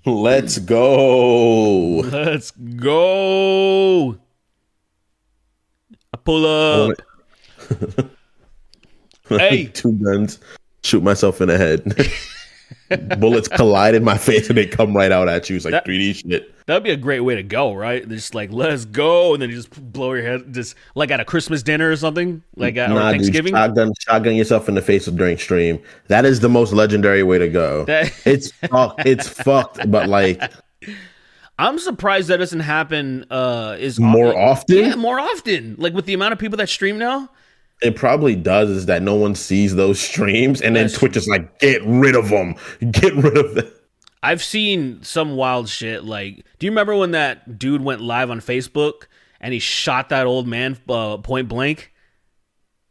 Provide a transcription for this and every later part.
Let's go. Let's go. I pull I want up. Hey, two guns, shoot myself in the head. Bullets collide in my face and they come right out at you. It's like that 3D shit. that'd be a great way to go, right? Just like let's go, and then you just blow your head, just like at a Christmas dinner or something, like or Nah, dude, Thanksgiving. shotgun yourself in the face during stream. That is the most legendary way to go. That It's fucked, but like I'm surprised that doesn't happen. more Yeah, often. more often. Like with the amount of people that stream now. It probably does is that no one sees those streams, and then That's Twitch true. is like, get rid of them, get rid of them. I've seen some wild shit. Like, do you remember when that dude went live on Facebook and he shot that old man point blank?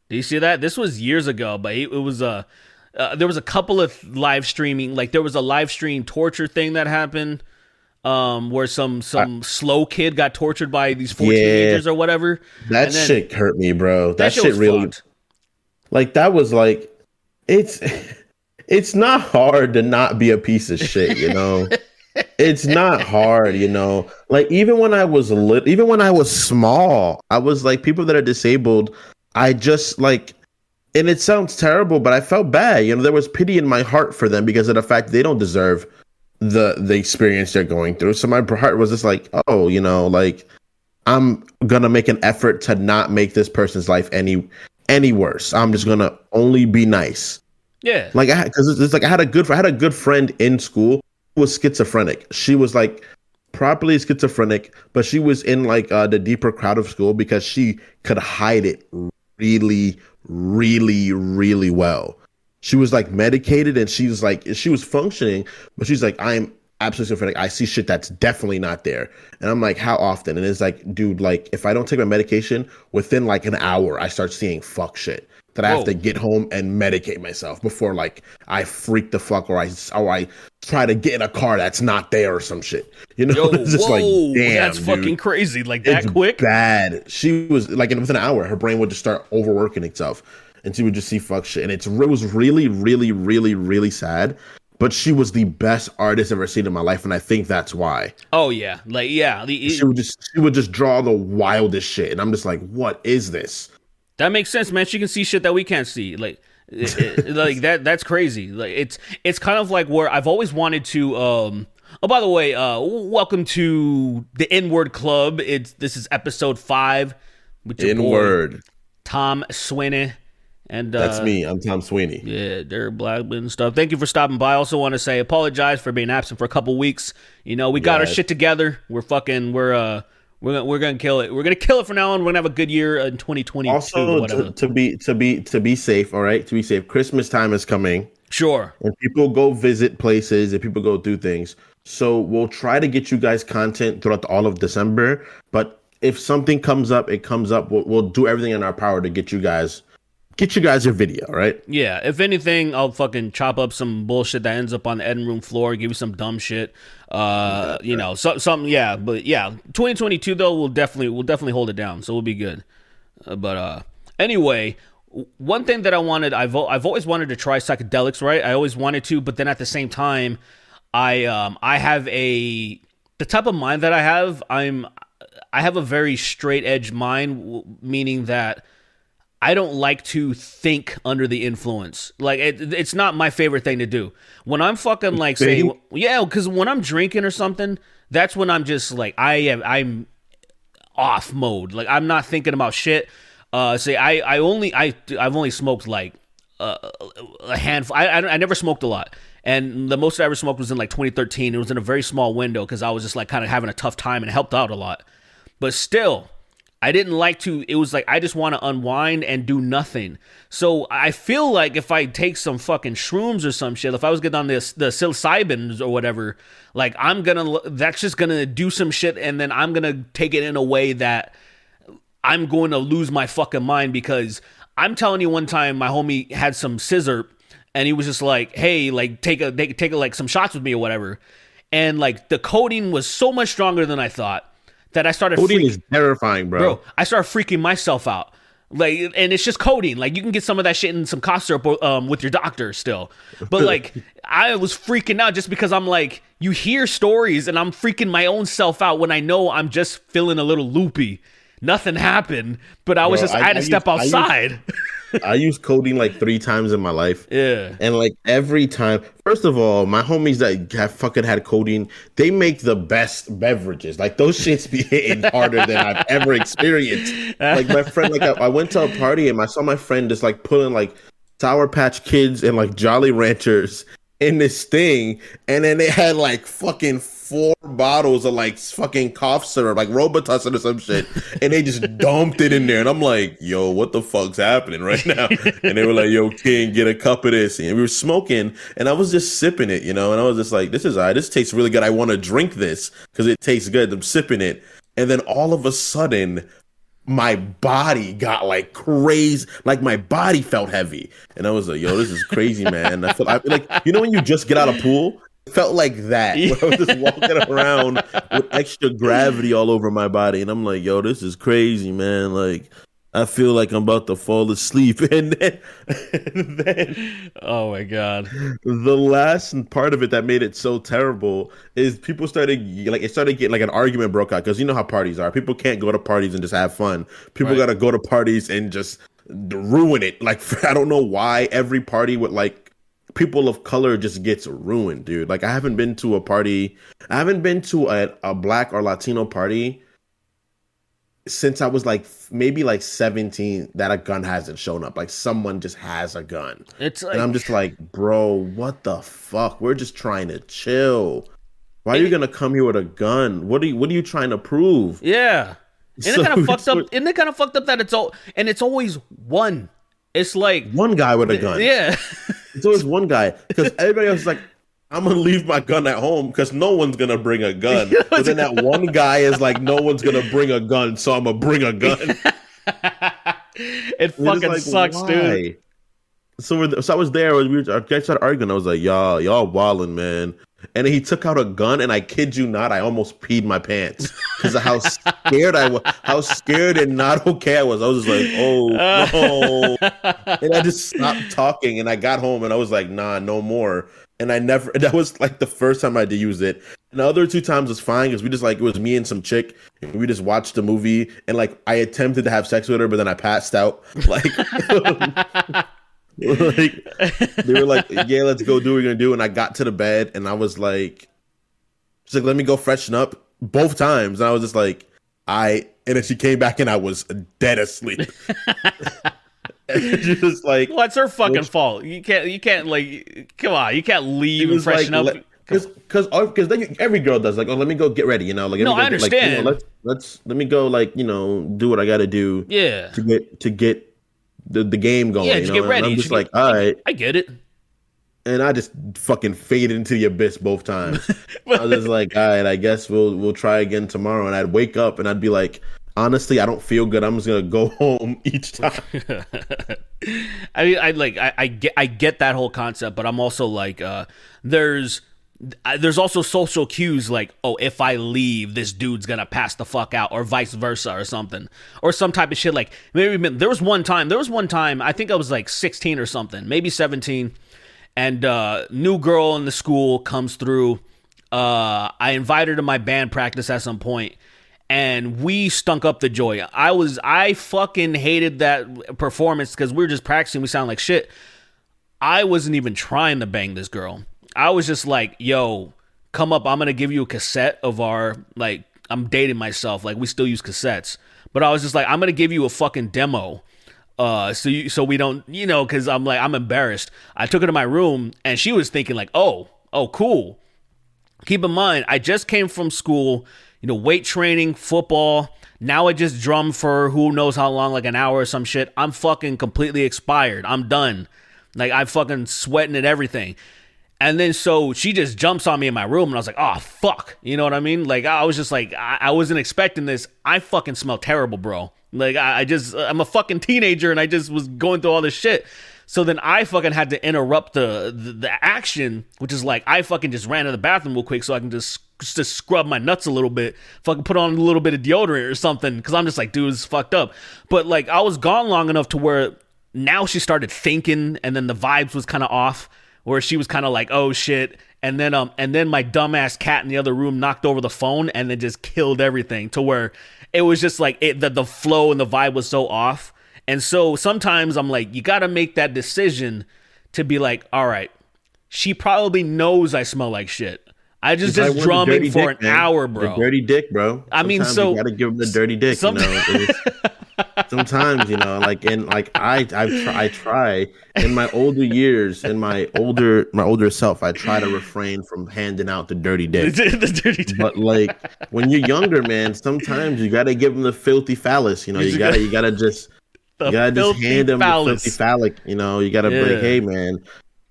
Do you see that? This was years ago, but it was there was a couple of live streaming. Like, there was a live stream torture thing that happened, where some slow kid got tortured by these four Yeah, teenagers or whatever. that And then shit hurt me, bro. that That shit shit was really, fucked. like, that was like, it's it's not hard to not be a piece of shit, you know. It's not hard, you know. Like even when I was small, I was like people that are disabled. I just like, and it sounds terrible, but I felt bad. You know, there was pity in my heart for them because of the fact they don't deserve the experience they're going through. So my heart was just like, oh, you know, like I'm gonna make an effort to not make this person's life any worse. I'm just gonna only be nice. Yeah. Like because it's like I had a good friend in school who was schizophrenic. She was like properly schizophrenic, but she was in like the deeper crowd of school because she could hide it really, really well. She was like medicated and she was functioning, but she's like, I'm absolutely schizophrenic. I see shit that's definitely not there. And I'm like, how often? And it's like, dude, like if I don't take my medication, within like an hour, I start seeing fuck shit that I have to Whoa. get home and medicate myself before like I freak the fuck or I try to get in a car that's not there or some shit. You know, Yo, it's just like, whoa, that's damn, fucking dude. crazy. Like It's that quick? bad. She was like, within an hour, her brain would just start overworking itself, and she would just see fuck shit. And it was really, really, really, really sad. But she was the best artist I've ever seen in my life, and I think that's why. Oh yeah, like yeah. She would just draw the wildest shit, and I'm just like, what is this? That makes sense, man. She can see shit that we can't see. Like, like that. That's crazy. Like, it's kind of like where I've always wanted to. Oh, by the way, welcome to the N Word Club. This is episode 5 with your In boy word, Tom Sweeney, and that's me. I'm Tom Sweeney. yeah, Derek Blackman and stuff. Thank you for stopping by. I also want to say apologize for being absent for a couple weeks. You know, we got our Yes. shit together. We're gonna kill it. We're gonna kill it from now on. We're gonna have a good year in 2022 or Also, whatever. to be safe, all right, to be safe. Christmas time is coming, Sure. and people go visit places, and people go do things. So we'll try to get you guys content throughout all of December. But if something comes up, it comes up. We'll do everything in our power to get you guys your video, right? Yeah, if anything, I'll fucking chop up some bullshit that ends up on the editing room floor, give you some dumb shit. You know, something, yeah, but yeah, 2022 though, we'll definitely hold it down, so we'll be good. But anyway, one thing that I've always wanted to try psychedelics, right? I always wanted to, but then at the same time, I have the type of mind that I have a very straight edge mind, meaning that I don't like to think under the influence. Like it's not my favorite thing to do. When I'm fucking like say Think? yeah, because when I'm drinking or something, that's when I'm just like I'm off mode. Like I'm not thinking about shit. Say I've only smoked like a handful. I never smoked a lot. And the most I ever smoked was in like 2013. It was in a very small window because I was just like kind of having a tough time and it helped out a lot. But still, I didn't like to, it was like, I just want to unwind and do nothing. So I feel like if I take some fucking shrooms or some shit, if I was getting on the psilocybins or whatever, like that's just gonna do some shit and then I'm gonna take it in a way that I'm going to lose my fucking mind because I'm telling you one time my homie had some scissor and he was just like, hey, like take like some shots with me or whatever. And like the codeine was so much stronger than I thought that I started Codeine is terrifying, bro. I started freaking myself out. Like, and it's just codeine. Like, you can get some of that shit in some cough syrup with your doctor still. But like, I was freaking out just because I'm like, you hear stories and I'm freaking my own self out when I know I'm just feeling a little loopy. Nothing happened, but I had to step outside. I used codeine like 3 times in my life. Yeah. And like every time, first of all, my homies that have fucking had codeine, they make the best beverages. Like those shits be hitting harder than I've ever experienced. Like my friend, like I went to a party and I saw my friend just like putting like Sour Patch Kids and like Jolly Ranchers in this thing. And then they had like fucking 4 bottles of like fucking cough syrup, like Robitussin or some shit, and they just dumped it in there. And I'm like, yo, what the fuck's happening right now? And they were like, yo, King, get a cup of this. And we were smoking, and I was just sipping it, you know, and I was just like, this is all right. This tastes really good. I want to drink this because it tastes good. I'm sipping it. And then all of a sudden, my body got like crazy, like my body felt heavy. And I was like, yo, this is crazy, man. I feel like, you know, when you just get out of pool, felt like that. Where I was just walking around with extra gravity all over my body, and I'm like, yo, this is crazy, man. Like, I feel like I'm about to fall asleep. And then oh my God. The last part of it that made it so terrible is people started getting like an argument broke out, because you know how parties are. People can't go to parties and just have fun. People got to go to parties and just ruin it. Like, I don't know why every party with like people of color just gets ruined, dude. Like, I haven't been to a black or Latino party since I was like maybe like 17 that a gun hasn't shown up. Like, someone just has a gun. It's like, and I'm just like, bro, what the fuck? We're just trying to chill. Why are you gonna come here with a gun? What are you trying to prove? Yeah. Isn't it kind of fucked up? Isn't it kind of fucked up that it's always one? It's like one guy with a gun. Yeah. It's always one guy, because everybody else is like, I'm going to leave my gun at home because no one's going to bring a gun. But then that one guy is like, no one's going to bring a gun, so I'm going to bring a gun. It fucking like, sucks, why? Dude. So I was there. I started arguing. I was like, y'all wilding, man. And then he took out a gun, and I kid you not, I almost peed my pants because of how scared I was, how scared and not okay I was. I was just like, oh no. And I just stopped talking, and I got home, and I was like, nah, no more. And that was like the first time I did use it. And the other 2 times was fine, because we just like, it was me and some chick, and we just watched the movie, and like I attempted to have sex with her, but then I passed out. Like, like they were like, yeah, let's go do what we're gonna do. And I got to the bed, and I was like, she's like, let me go freshen up, both times. And I was just like, and then she came back, and I was dead asleep. She's just like, well, it's her fucking fault. You can't like, come on, you can't leave and freshen up. Because then every girl does, like, oh, let me go get ready, you know. Like, no, I understand. Like, you know, let me go, like, you know, do what I got to do. Yeah. To get the game going. Yeah, to get ready. And I'm just like, all right, I get it. And I just fucking faded into the abyss both times. I was just like, all right, I guess we'll try again tomorrow. And I'd wake up and I'd be like, honestly, I don't feel good. I'm just gonna go home each time. I mean, I get that whole concept, but I'm also like, there's also social cues like, oh, if I leave, this dude's gonna pass the fuck out, or vice versa, or something, or some type of shit. Like, maybe there was one time, I think I was like 16 or something, maybe 17, and new girl in the school comes through. I invited her to my band practice at some point, and we stunk up the joy. I fucking hated that performance because we were just practicing. We sound like shit. I wasn't even trying to bang this girl. I was just like, yo, come up. I'm going to give you a cassette of our, like, I'm dating myself. Like, we still use cassettes. But I was just like, I'm going to give you a fucking demo. So we don't, you know, because I'm like, I'm embarrassed. I took her to my room, and she was thinking like, oh, cool. Keep in mind, I just came from school, you know, weight training, football. Now I just drum for who knows how long, like an hour or some shit. I'm fucking completely expired. I'm done. Like, I'm fucking sweating and everything. And then so she just jumps on me in my room, and I was like, oh, fuck. You know what I mean? Like, I was just like, I wasn't expecting this. I fucking smell terrible, bro. Like, I'm a fucking teenager, and I just was going through all this shit. So then I fucking had to interrupt the action, which is like, I fucking just ran to the bathroom real quick so I can just to scrub my nuts a little bit, fucking put on a little bit of deodorant or something, because I'm just like, dude, it's fucked up. But like, I was gone long enough to where now she started thinking, and then the vibes was kind of off, where she was kind of like, oh shit. And then my dumbass cat in the other room knocked over the phone and then just killed everything, to where it was just like the flow and the vibe was so off. And so sometimes I'm like, you got to make that decision to be like, all right, she probably knows I smell like shit. I just drumming for an hour, bro. The dirty dick, bro. I mean, so you got to give him the dirty dick, you know. Sometimes, you know, like, and like I try in my older years, in my older self, I try to refrain from handing out the dirty dick. The dirty dick. But like when you're younger, man, sometimes you gotta give them the filthy phallus. You know, you gotta just hand them the filthy phallic. You know, you gotta be like, hey, man,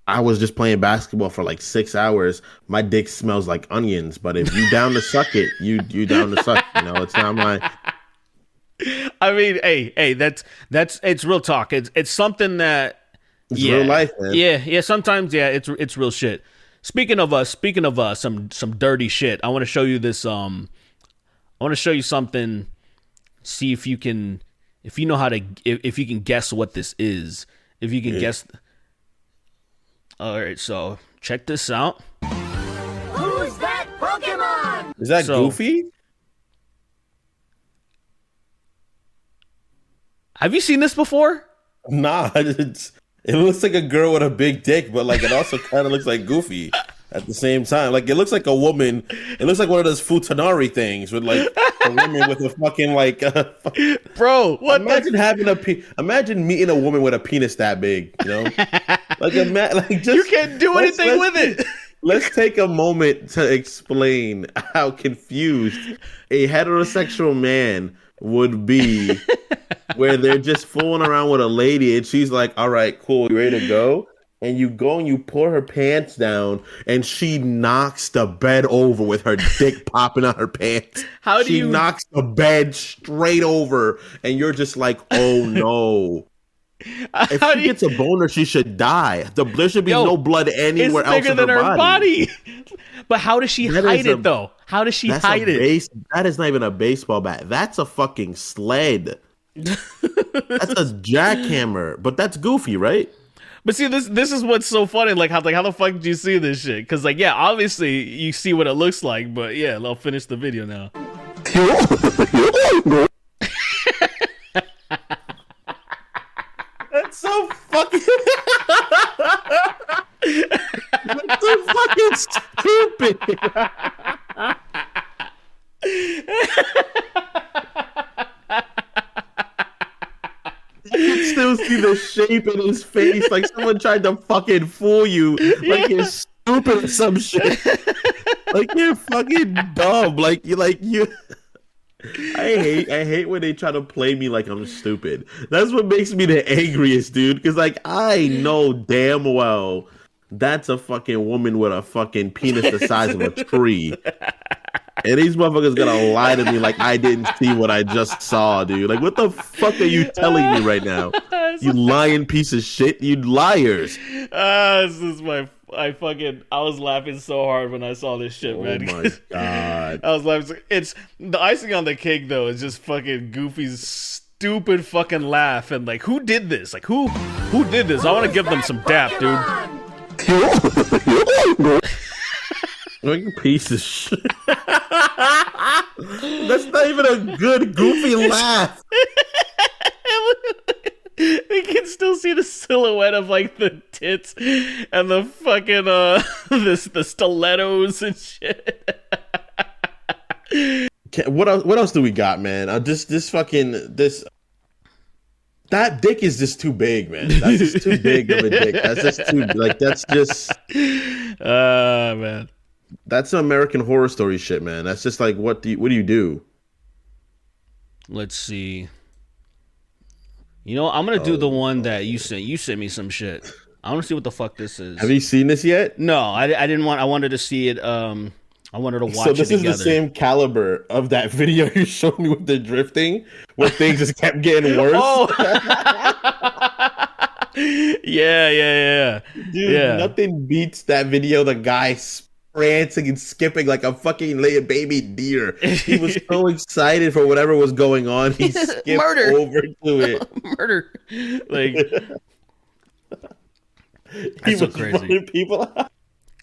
I was just playing basketball for like 6 hours. My dick smells like onions, but if you down to suck it, you down to suck. You know, it's not my. I mean, hey, that's it's real talk. It's something that it's real life, man. Yeah. Sometimes, it's real shit. Speaking of some dirty shit, I want to show you this. I want to show you something. See if you can guess what this is. If you can guess. All right, so check this out. Who's that Pokemon? Is that Goofy? Have you seen this before? Nah, it looks like a girl with a big dick, but like it also kind of looks like Goofy at the same time. Like it looks like a woman. It looks like one of those futanari things with like a woman with a fucking like. Bro, what? Imagine meeting a woman with a penis that big. You know, like just you can't do anything with it. Let's take a moment to explain how confused a heterosexual man would be, where they're just fooling around with a lady and she's like, all right, cool, you ready to go? And you go and you pull her pants down and she knocks the bed over with her dick popping out her pants. She knocks the bed straight over and you're just like, oh no. If she gets a boner, she should die. There should be no blood anywhere else in her body. But how does she hide it, though? How does she hide it? That is not even a baseball bat. That's a fucking sled. That's a jackhammer. But that's Goofy, right? But see, this is what's so funny. Like how the fuck did you see this shit? Because like, yeah, obviously you see what it looks like. But yeah, I'll finish the video now. That's so fucking. That's so fucking stupid. You can still see the shape in his face, like someone tried to fucking fool you, like you're stupid or some shit. Like you're fucking dumb. Like you. I hate when they try to play me like I'm stupid. That's what makes me the angriest, dude. Because like I know damn well that's a fucking woman with a fucking penis the size of a tree. And these motherfuckers gonna lie to me like I didn't see what I just saw, dude. Like, what the fuck are you telling me right now? You lying piece of shit, you liars. This is I was laughing so hard when I saw this shit, man. Oh my god. I was laughing. It's the icing on the cake though, is just fucking Goofy's stupid fucking laugh. And like, who did this? Like, who did this? I want to give them some dap, dude. Like a piece of shit. That's not even a good Goofy laugh. You can still see the silhouette of like the tits and the fucking the stilettos and shit. What else do we got, man? That dick is just too big, man. That's just too big of a dick. That's just man. That's American Horror Story shit, man. That's just like, what do you do? Let's see. You know, I'm gonna do the one that you sent. You sent me some shit. I want to see what the fuck this is. Have you seen this yet? No, I didn't want. I wanted to see it. I wanted to watch it. So this together. is the same caliber of that video you showed me with the drifting, where things just kept getting worse. Oh. Yeah. Dude, nothing beats that video. The guy prancing and skipping like a fucking little baby deer. He was so excited for whatever was going on. He skipped Murder. over to it. Murder. Like, He that's so was crazy. running people out.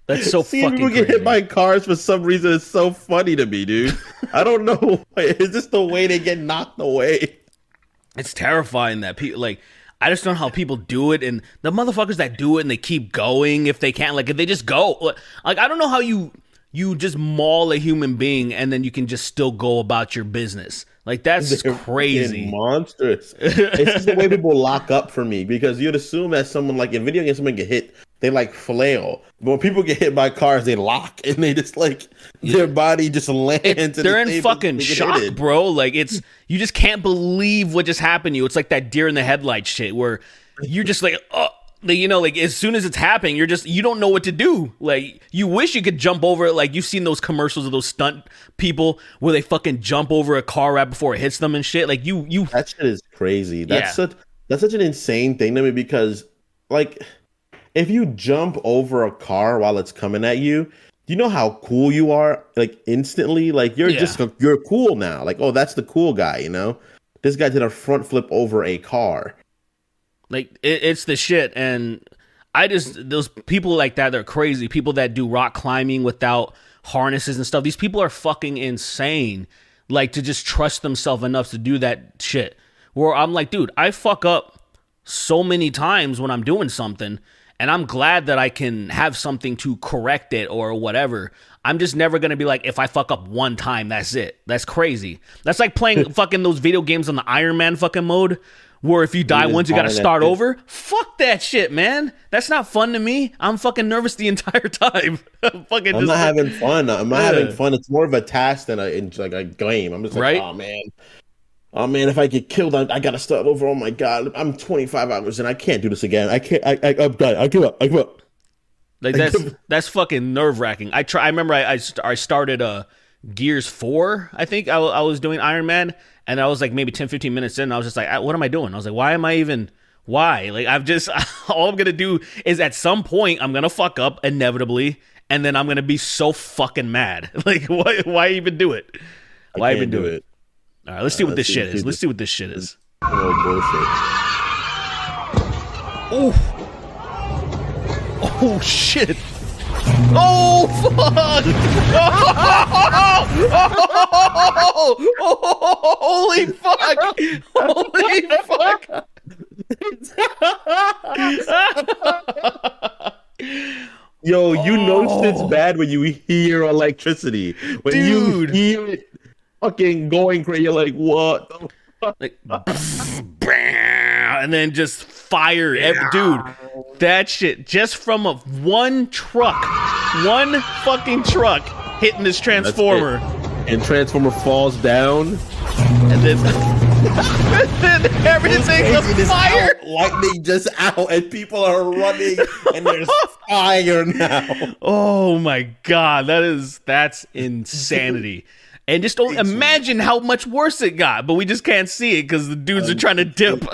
That's so Seeing fucking people get crazy. hit by cars for some reason is so funny to me, dude. I don't know. Is this the way they get knocked away? It's terrifying that people like. I just don't know how people do it, and the motherfuckers that do it and they keep going if they can't. Like if they just go, like I don't know how you just maul a human being and then you can just still go about your business. Like that's They're crazy. fucking monstrous. It's just the way people lock up for me because you'd assume that someone like in video games, someone get hit, they like flail. But when people get hit by cars, they lock and they just like their body just lands. They're in fucking shock, bro. Like it's you just can't believe what just happened to you. It's like that deer in the headlights shit where you're just like, oh. You know, like as soon as it's happening, you don't know what to do. Like you wish you could jump over it. Like you've seen those commercials of those stunt people where they fucking jump over a car right before it hits them and shit. Like you that shit is crazy. That's such an insane thing to me because like if you jump over a car while it's coming at you, do you know how cool you are? Like instantly, like you're cool now. Like, oh, that's the cool guy, you know? This guy did a front flip over a car. Like it's the shit, and those people like that, they're crazy. People that do rock climbing without harnesses and stuff. These people are fucking insane. Like to just trust themselves enough to do that shit. Where I'm like, dude, I fuck up so many times when I'm doing something, and I'm glad that I can have something to correct it or whatever. I'm just never gonna be like, if I fuck up one time, that's it. That's crazy. That's like playing fucking those video games on the Iron Man fucking mode. Where if you die once, you gotta start over. Fuck that shit, man. That's not fun to me. I'm fucking nervous the entire time. I'm not having fun. I'm not having fun. It's more of a task than a game. I'm just like, right? Oh man, if I get killed, I gotta start over. Oh my god, I'm 25 hours and I can't do this again. I can't. I'm done. I give up. Like that's fucking nerve wracking. I remember I started Gears 4. I think I was doing Iron Man. And I was like maybe 10, 15 minutes in, and I was just like, what am I doing? I was like, why? Like, all I'm going to do is at some point, I'm going to fuck up inevitably, and then I'm going to be so fucking mad. Like, why even do it? Why even do it? All right, let's see what this shit is. Let's see what this shit is. Oh, shit. Oh, fuck! Oh, holy fuck! Holy fuck! Yo, you know shit's bad when you hear electricity. When you hear it fucking going crazy, you're like, what the fuck? Like, and then just fire. Dude, that shit, just from one fucking truck hitting this transformer. And transformer falls down. And then, then everything's on fire. Lightning just out, and people are running, and there's fire now. Oh my god, that's insanity. And just don't imagine how much worse it got, but we just can't see it because the dudes are trying to dip.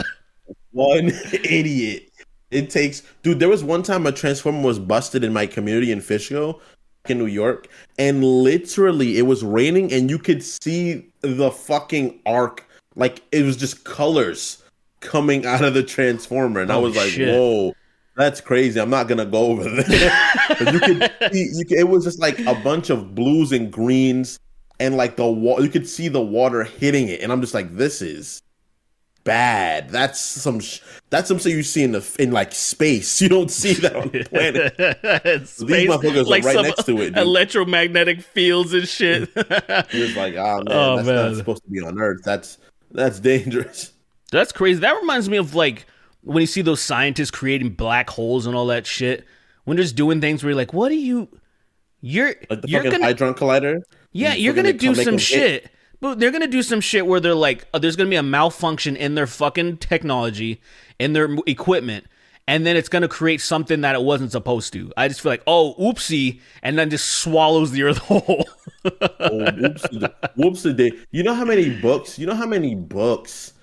One idiot. It takes, dude. There was one time a transformer was busted in my community in Fishkill, in New York, and literally it was raining, and you could see the fucking arc, like it was just colors coming out of the transformer, and I was like, shit. "Whoa, that's crazy." I'm not gonna go over there. But you could see, it was just like a bunch of blues and greens, and like you could see the water hitting it, and I'm just like, "This is bad." That's some shit you see in like space. You don't see that on the planet. Space, these motherfuckers like are right next to it, dude. Electromagnetic fields and shit. It's like, that's not supposed to be on Earth. That's dangerous. That's crazy. That reminds me of like when you see those scientists creating black holes and all that shit. When they're just doing things where you're like, what are you? You're like the you're fucking gonna Hadron Collider. Yeah, you're gonna do some shit. But they're gonna do some shit where they're like, there's gonna be a malfunction in their fucking technology, in their equipment, and then it's gonna create something that it wasn't supposed to. I just feel like, oh, oopsie, and then just swallows the earth whole. Whoopsie. You know how many books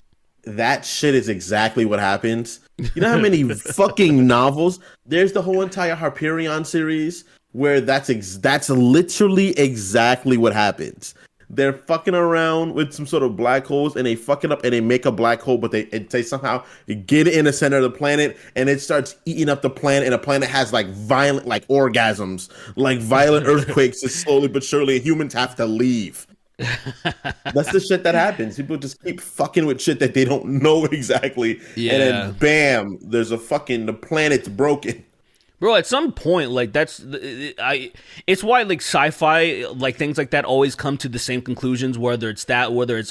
that shit is exactly what happens? You know how many fucking novels? There's the whole entire Hyperion series. where that's literally exactly what happens. They're fucking around with some sort of black holes, and they fuck it up, and they make a black hole, but they somehow get it in the center of the planet, and it starts eating up the planet, and the planet has like violent, like orgasms, like violent earthquakes, and slowly but surely humans have to leave. That's the shit that happens. People just keep fucking with shit that they don't know exactly, and then bam, the planet's broken. Bro, at some point, like it's why like sci-fi, like things like that always come to the same conclusions, whether it's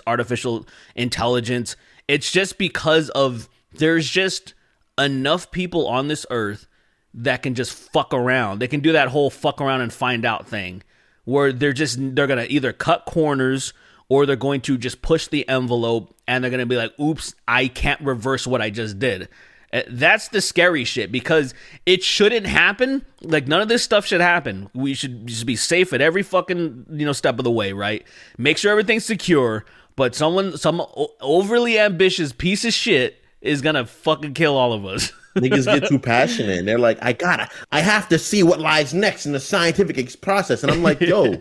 artificial intelligence. It's just because of there's just enough people on this earth that can just fuck around. They can do that whole fuck around and find out thing where they're going to either cut corners or they're going to just push the envelope and they're going to be like, oops, I can't reverse what I just did. That's the scary shit because it shouldn't happen. Like none of this stuff should happen. We should just be safe at every fucking step of the way, right? Make sure everything's secure. But some overly ambitious piece of shit is gonna fucking kill all of us. Niggas get too passionate and they're like, I have to see what lies next in the scientific process. And I'm like, yo,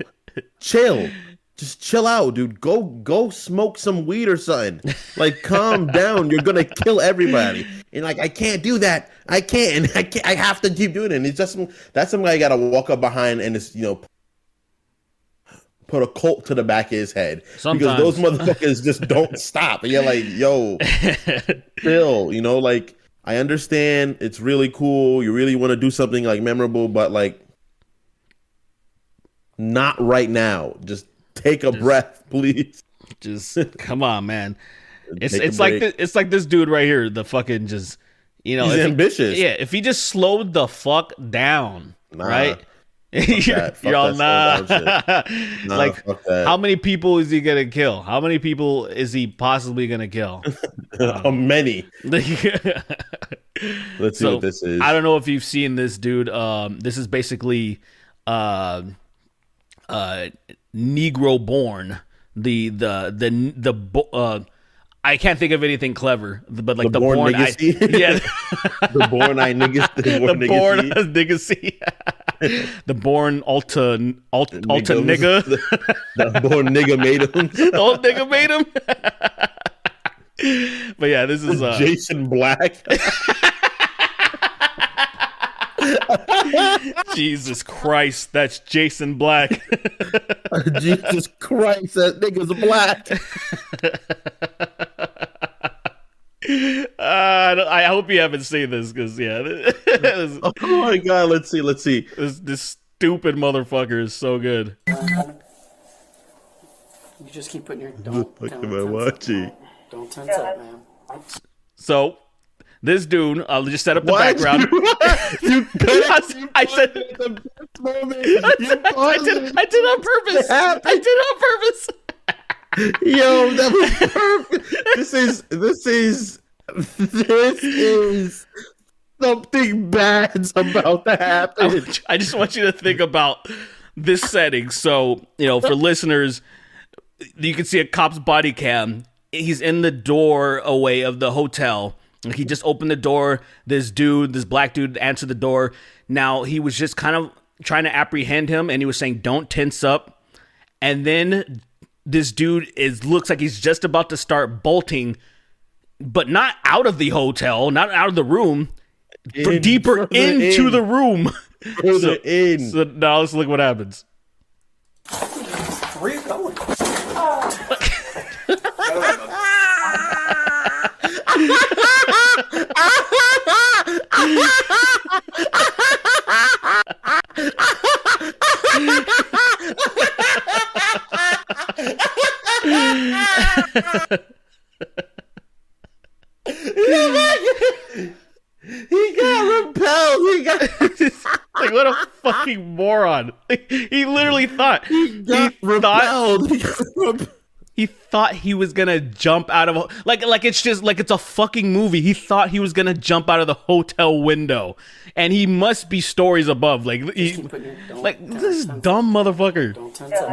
chill. Just chill out, dude. Go smoke some weed or something. Like, calm down. You're gonna kill everybody. And like, I can't do that. I can't. I have to keep doing it. And it's just that's something I gotta walk up behind and just put a Colt to the back of his head. Sometimes. Because those motherfuckers just don't stop. And you're like, yo, chill. Like I understand it's really cool. You really want to do something like memorable, but like, not right now. Just take a breath, please. Just come on, man. It's like this dude right here. The fucking just he's ambitious. If he just slowed the fuck down, right? You're all nah. Like how many people is he gonna kill? How many people is he possibly gonna kill? Many. Let's see what this is. I don't know if you've seen this, dude. This is basically Negro born. I can't think of anything clever, but like the born niggacy. The born I niggas. The born niggacy. The born alta nigga. The born nigga made him. The old nigga made him. But yeah, this is Jason Black. Jesus Christ, that's Jason Black. Jesus Christ, that nigga's black. I hope you haven't seen this because oh my god, let's see. This stupid motherfucker is so good. You just keep putting your don't tense up, man. So this dude, I'll just set up the background. I did on purpose. I did on purpose. Yo, that was perfect. This is something bad's about to happen. I just want you to think about this setting. So, for listeners, you can see a cop's body cam. He's in the doorway of the hotel. He just opened the door. This black dude answered the door. Now, he was just kind of trying to apprehend him, and he was saying, don't tense up. And then this dude looks like he's just about to start bolting, but not out of the hotel, not out of the room, deeper into the room. So now let's look what happens. Where are you going? He got repelled. Like, what a fucking moron. He literally thought. He got repelled. He thought he was gonna jump out of like it's just like it's a fucking movie. He thought he was gonna jump out of the hotel window, and he must be stories above. Like this dumb motherfucker.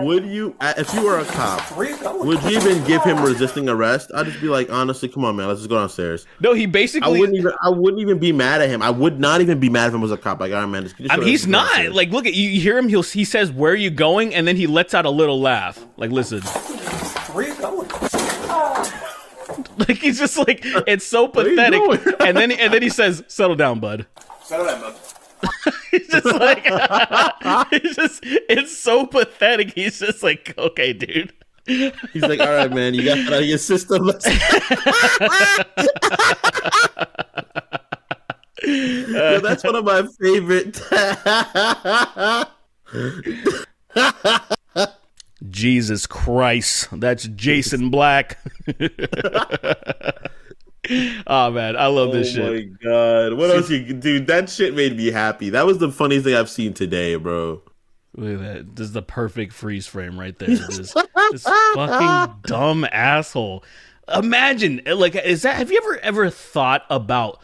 Would you, if you were a cop, would you even give him resisting arrest? I'd just be like, honestly, come on, man, let's just go downstairs. No, he basically. I wouldn't even be mad at him. I would not even be mad if him was a cop. Like, all right, man, just I mean, he's not. Like, look at you hear him. He says, "Where are you going?" And then he lets out a little laugh. Like, listen. Where are you going? Like he's just like it's so pathetic. and then he says, "Settle down, bud." Settle down, bud. He's just like it's so pathetic. He's just like, okay, dude. He's like, all right, man, you got that out of your system. Yeah, that's one of my favorite. Jesus Christ, that's Jason Black. Oh man, I love this shit. Oh my god, what else you dude? That shit made me happy. That was the funniest thing I've seen today, bro. Look at that. This is the perfect freeze frame right there. This fucking dumb asshole. Imagine, like, have you ever thought about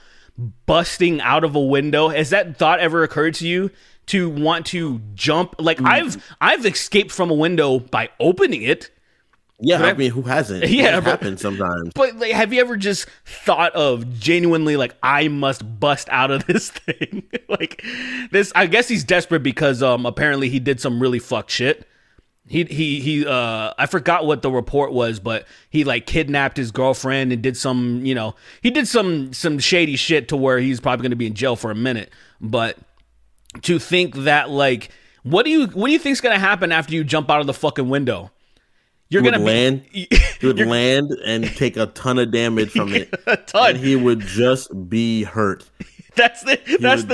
busting out of a window? Has that thought ever occurred to you to want to jump? Like, I've escaped from a window by opening it. Yeah, I mean, who hasn't? Yeah, it happens sometimes. But like, have you ever just thought of genuinely like, I must bust out of this thing? Like this, I guess he's desperate because apparently he did some really fucked shit. He I forgot what the report was, but he like kidnapped his girlfriend and did some, he did some shady shit to where he's probably going to be in jail for a minute. But to think that like, what do you think's going to happen after you jump out of the fucking window? You're gonna land. He would land and take a ton of damage from it. And he would just be hurt. That's the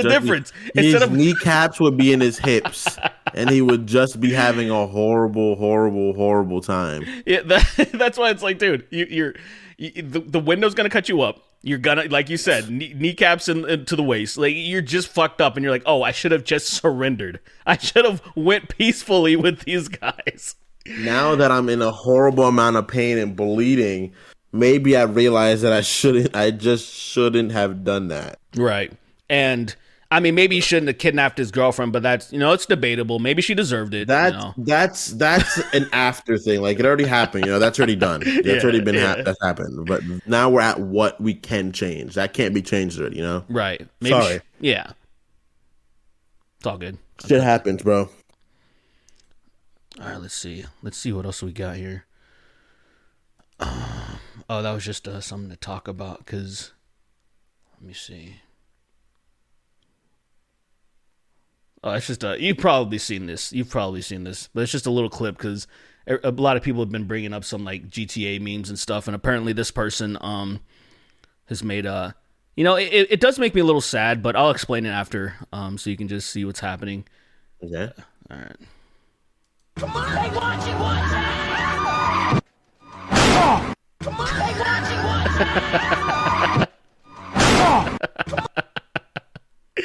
difference. His kneecaps would be in his hips, and he would just be having a horrible, horrible, horrible time. Yeah, that's why it's like, dude, the window's gonna cut you up. You're gonna, like you said, kneecaps into the waist. Like you're just fucked up, and you're like, oh, I should have just surrendered. I should have went peacefully with these guys. Now that I'm in a horrible amount of pain and bleeding, maybe I realize that I just shouldn't have done that. Right. And I mean, maybe he shouldn't have kidnapped his girlfriend, but that's, it's debatable. Maybe she deserved it. That's an after thing. Like it already happened. That's already done. That's already been that's happened. But now we're at what we can change. That can't be changed already. Right. Maybe sorry. Yeah. It's all good. Shit happens, bro. All right, let's see what else we got here. Oh, that was just something to talk about, because, let me see. Oh, it's just, you've probably seen this, but it's just a little clip, because a lot of people have been bringing up some, like, GTA memes and stuff, and apparently this person has made, it does make me a little sad, but I'll explain it after, so you can just see what's happening. Okay. All right. Come on, hey, watch it. Oh. Come on, hey, watch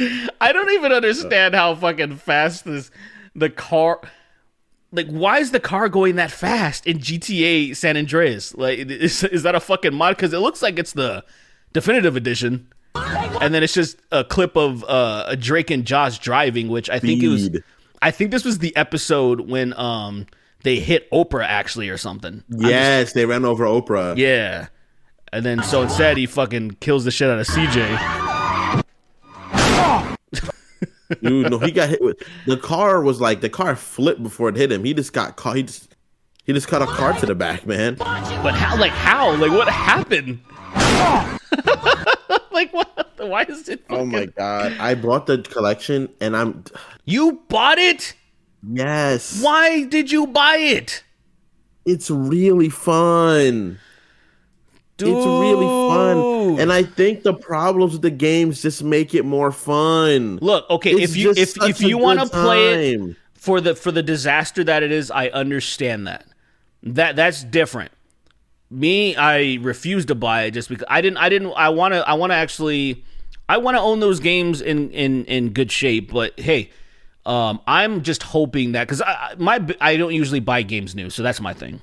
it. I don't even understand how fucking fast the car. Like, why is the car going that fast in GTA San Andreas? Like, is that a fucking mod? Because it looks like it's the definitive edition, and then it's just a clip of Drake and Josh driving, which I think it was. I think this was the episode when they hit Oprah actually or something. Yes, they ran over Oprah. Yeah. And then so instead he fucking kills the shit out of CJ. Dude, no, he got hit with the car flipped before it hit him. He just got caught. He just cut a car to the back, man. But how? Like what happened? Like what? Why is it fucking... Oh my god. I bought the collection and You bought it? Yes. Why did you buy it? It's really fun. Dude. It's really fun. And I think the problems with the games just make it more fun. Look, okay, if you want to play it for the disaster that it is, I understand that. That's different. Me, I refuse to buy it just because I want to own those games in good shape, but hey, I'm just hoping that, because I don't usually buy games new, so that's my thing.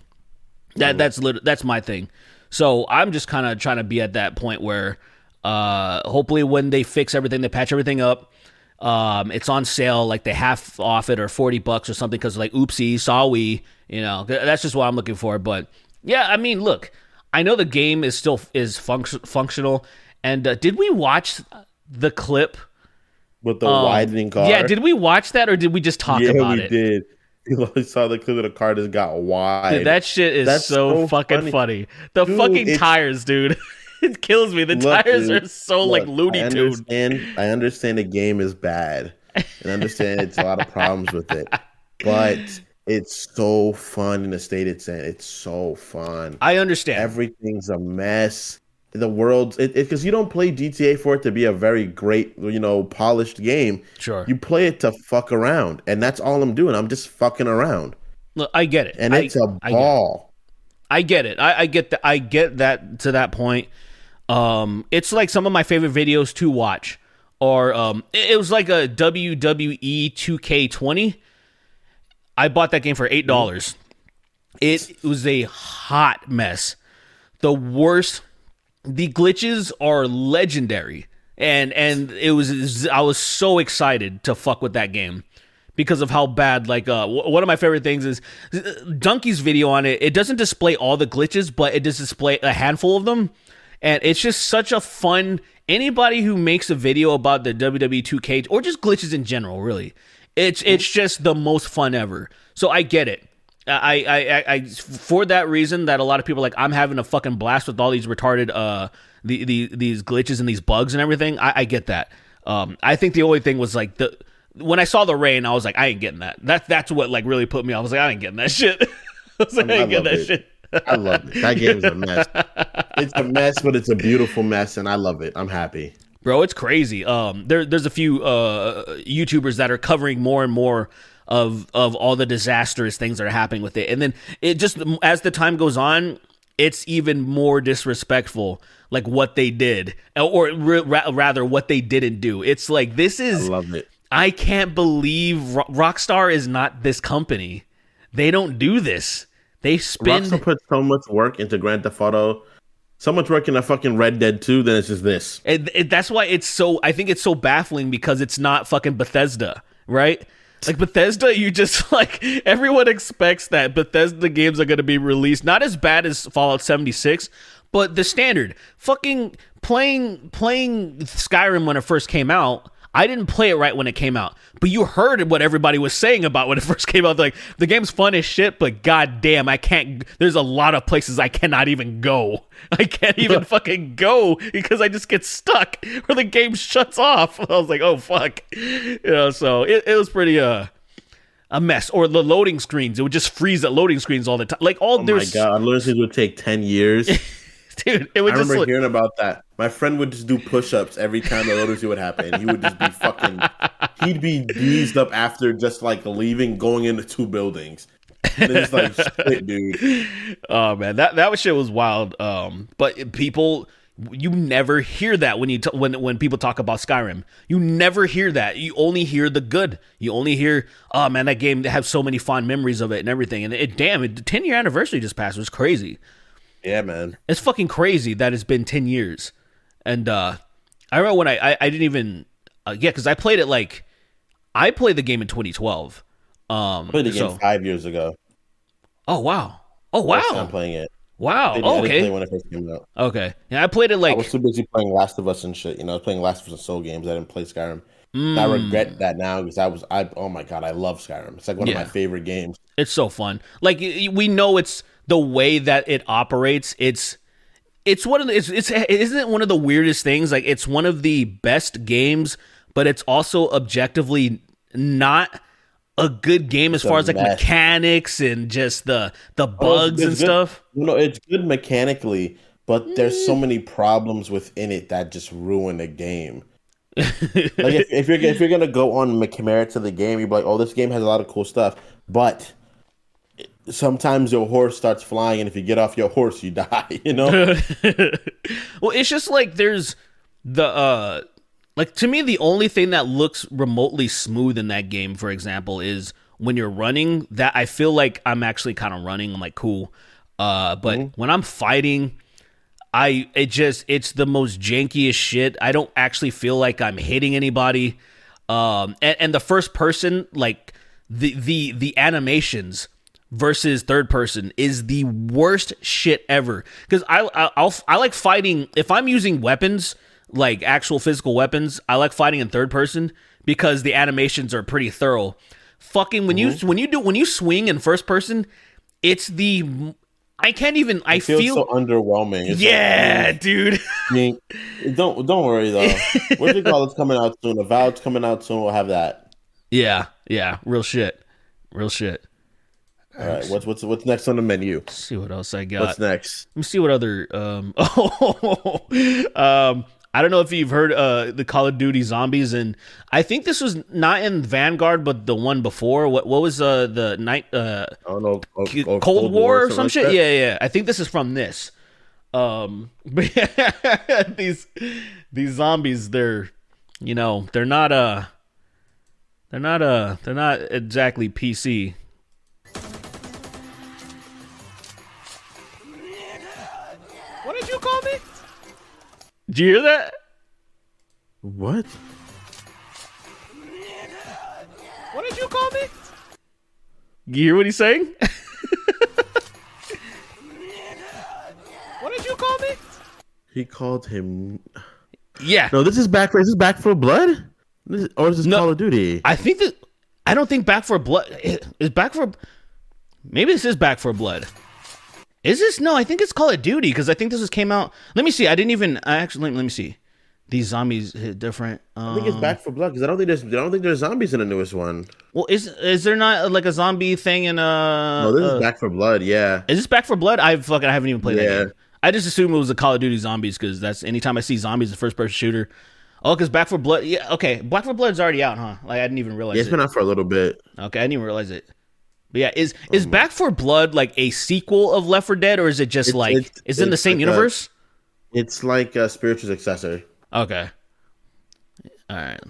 That's my thing. So I'm just kind of trying to be at that point where hopefully when they fix everything, they patch everything up, it's on sale, like they half off it or $40 or something, because like oopsie, saw we, that's just what I'm looking for. But yeah, I mean, look, I know the game is still functional. And did we watch the clip with the widening car? Yeah, did we watch that or did we just talk about it? Yeah, we did. We saw the clip of the car just got wide. Dude, that shit is so fucking funny. The fucking tires, dude. It kills me. The tires are so like Looney Tunes. I understand the game is bad. And I understand it's a lot of problems with it. But it's so fun in the state it's in. It's so fun. I understand. Everything's a mess. The world, because you don't play GTA for it to be a very great, polished game. Sure. You play it to fuck around, and that's all I'm doing. I'm just fucking around. Look, I get it, and it's a ball. I get it. I get that. I get that to that point. It's like some of my favorite videos to watch, or it was like a WWE 2K20. I bought that game for $8. It was a hot mess. The worst. The glitches are legendary, and I was so excited to fuck with that game because of how bad. Like one of my favorite things is Donkey's video on it. It doesn't display all the glitches, but it does display a handful of them, and it's just such a fun. Anybody who makes a video about the WWE 2K or just glitches in general, really, it's just the most fun ever. So I get it. I for that reason that a lot of people are like, I'm having a fucking blast with all these retarded these glitches and these bugs and everything. I get that. I think the only thing was like when I saw the rain, I was like, I ain't getting that. That's what like really put me off. I was like, I ain't getting that shit. I was like, I ain't getting that shit. I love it. That game's a mess. It's a mess, but it's a beautiful mess, and I love it. I'm happy. Bro, it's crazy. There's a few YouTubers that are covering more and more of all the disastrous things that are happening with it. And then it just, as the time goes on, it's even more disrespectful, like what they did, or rather what they didn't do. It's like, this is, I love it. I can't believe Rockstar is not this company. They don't do this. They spend... Rockstar put so much work into Grand Theft Auto, so much work in a fucking Red Dead 2, then it's just this. That's why I think it's so baffling, because it's not fucking Bethesda, right? Like Bethesda, you just like, everyone expects that Bethesda games are going to be released not as bad as Fallout 76, but the standard. Fucking playing Skyrim when it first came out. I didn't play it right when it came out, but you heard what everybody was saying about when it first came out. Like, the game's fun as shit, but goddamn, there's a lot of places I cannot even go. I can't even fucking go because I just get stuck or the game shuts off. I was like, oh fuck. So it was pretty a mess. Or the loading screens, it would just freeze at loading screens all the time. Like my god, loading screens would take 10 years. Dude, it would. I remember hearing about that. My friend would just do push-ups every time the loading screen would happen. He would just be he'd be greased up after just like leaving, going into 2 buildings. And it's like, shit, dude. Oh man, that shit was wild. But people, you never hear that when people talk about Skyrim. You never hear that. You only hear the good. You only hear, oh man, that game, they have so many fond memories of it and everything. And the 10-year anniversary just passed. It was crazy. Yeah, man. It's fucking crazy that it's been 10 years. And I remember when I didn't even... because I played it I played the game in 2012. I played the game 5 years ago. Oh, wow. Oh, wow. I'm playing it. Wow. I didn't Okay. play when it first came out. Okay. Yeah, I played it I was too busy playing Last of Us and shit. I was playing Last of Us and Soul games. I didn't play Skyrim. I regret that now because oh my god, I love Skyrim. It's like one of my favorite games. It's so fun. Like, we know it's the way that it operates. It's one of the, isn't it one of the weirdest things? Like, it's one of the best games, but it's also objectively not a good game as far as like mechanics and just the bugs and stuff. It's good mechanically, but there's so many problems within it that just ruin the game. Like if you're gonna go on merits of the game, you're like, oh, this game has a lot of cool stuff, but sometimes your horse starts flying, and if you get off your horse, you die. Well, it's just like there's the like, to me, the only thing that looks remotely smooth in that game, for example, is when you're running. That I feel like I'm actually kind of running. I'm like, cool. But when I'm fighting, it's the most jankiest shit. I don't actually feel like I'm hitting anybody. And the first person, like the animations versus third person is the worst shit ever. Because I like fighting if I'm using weapons, like actual physical weapons. I like fighting in third person because the animations are pretty thorough. Fucking when you swing in first person, it's the I can't even. I feel so underwhelming. It's like, dude. Don't worry though. What do you call it's coming out soon? Avowed's coming out soon. We'll have that. Yeah, real shit. All right, what's next on the menu? Let's see what else I got. What's next? Let me see what other. I don't know if you've heard the Call of Duty Zombies, and I think this was not in Vanguard, but the one before. What was the night? I don't know. Cold War or some shit. Like yeah. I think this is from this. But yeah, these zombies, they're not exactly PC. What did you call me? Did you hear that? What? What did you call me? You hear what he's saying? What did you call me? He called him. Yeah. No, this is Back for Blood? Or is this Call of Duty? I don't think Back for Blood is Back for. Maybe this is Back for Blood. Is this? No, I think it's Call of Duty because I think this came out. Let me see. I didn't even. Let me see. These zombies hit different. I think it's Back for Blood because I don't think there's zombies in the newest one. Well, is there not like a zombie thing in No, this is Back for Blood. Yeah. Is this Back for Blood? I haven't even played that game. I just assumed it was a Call of Duty Zombies because that's anytime I see zombies, the first person shooter. Oh, because Back for Blood. Yeah. Okay. Back for Blood's already out, huh? Like I didn't even realize. It's been out for a little bit. Okay, I didn't even realize it. But yeah, is Back for Blood like a sequel of Left 4 Dead, or is it just is it in the same universe? It's like a spiritual successor. Okay. All right.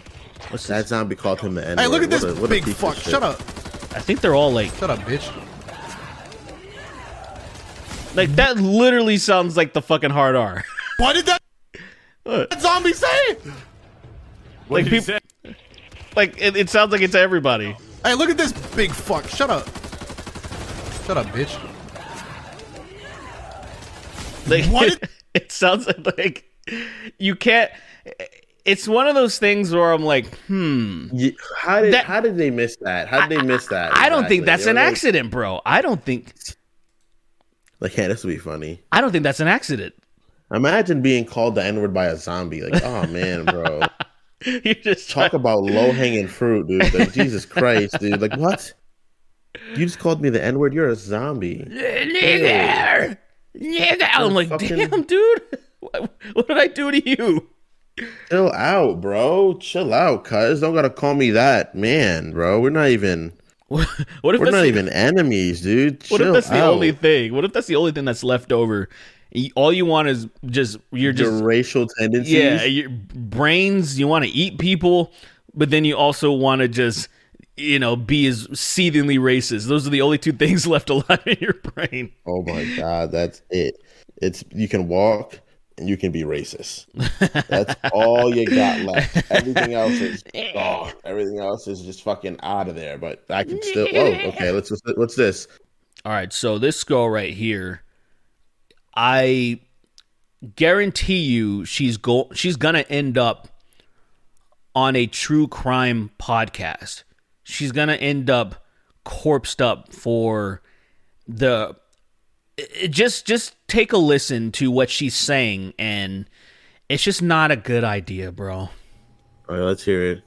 What's that zombie called him the N-word? Hey, look at this big fuck. Shut up. I think they're all like. Shut up, bitch. Like that literally sounds like the fucking hard R. What did that zombie say? Like people. Like it sounds like it's everybody. Hey, look at this big fuck. Shut up. Shut up, bitch. Like, what? It sounds like you can't. It's one of those things where I'm like, How did they miss that? How did they miss that? I don't think that's an accident, bro. I don't think. Like, yeah, this would be funny. I don't think that's an accident. Imagine being called the N-word by a zombie. Like, oh man, bro. You just talk about low-hanging fruit, dude. Like, Jesus Christ, dude. Like, what? You just called me the N-word? You're a zombie. Nigger! I'm like, damn, dude. What did I do to you? Chill out, bro. Chill out, cuz. Don't gotta call me that, man, bro. We're not even... we're not even enemies, dude. Chill what if that's out. the only thing? What if that's the only thing that's left over? All you want is your racial tendencies. Yeah, your brains. You want to eat people, but then you also want to just be as seethingly racist. Those are the only two things left alive in your brain. Oh my god, that's it. It's you can walk and you can be racist. That's all you got left. Everything else is gone. Everything else is just fucking out of there. But I can still. Oh, okay. What's this? All right, so this girl right here. I guarantee you she's gonna end up on a true crime podcast. She's gonna end up corpsed up for the just take a listen to what she's saying, and it's just not a good idea, bro. All right, let's hear it.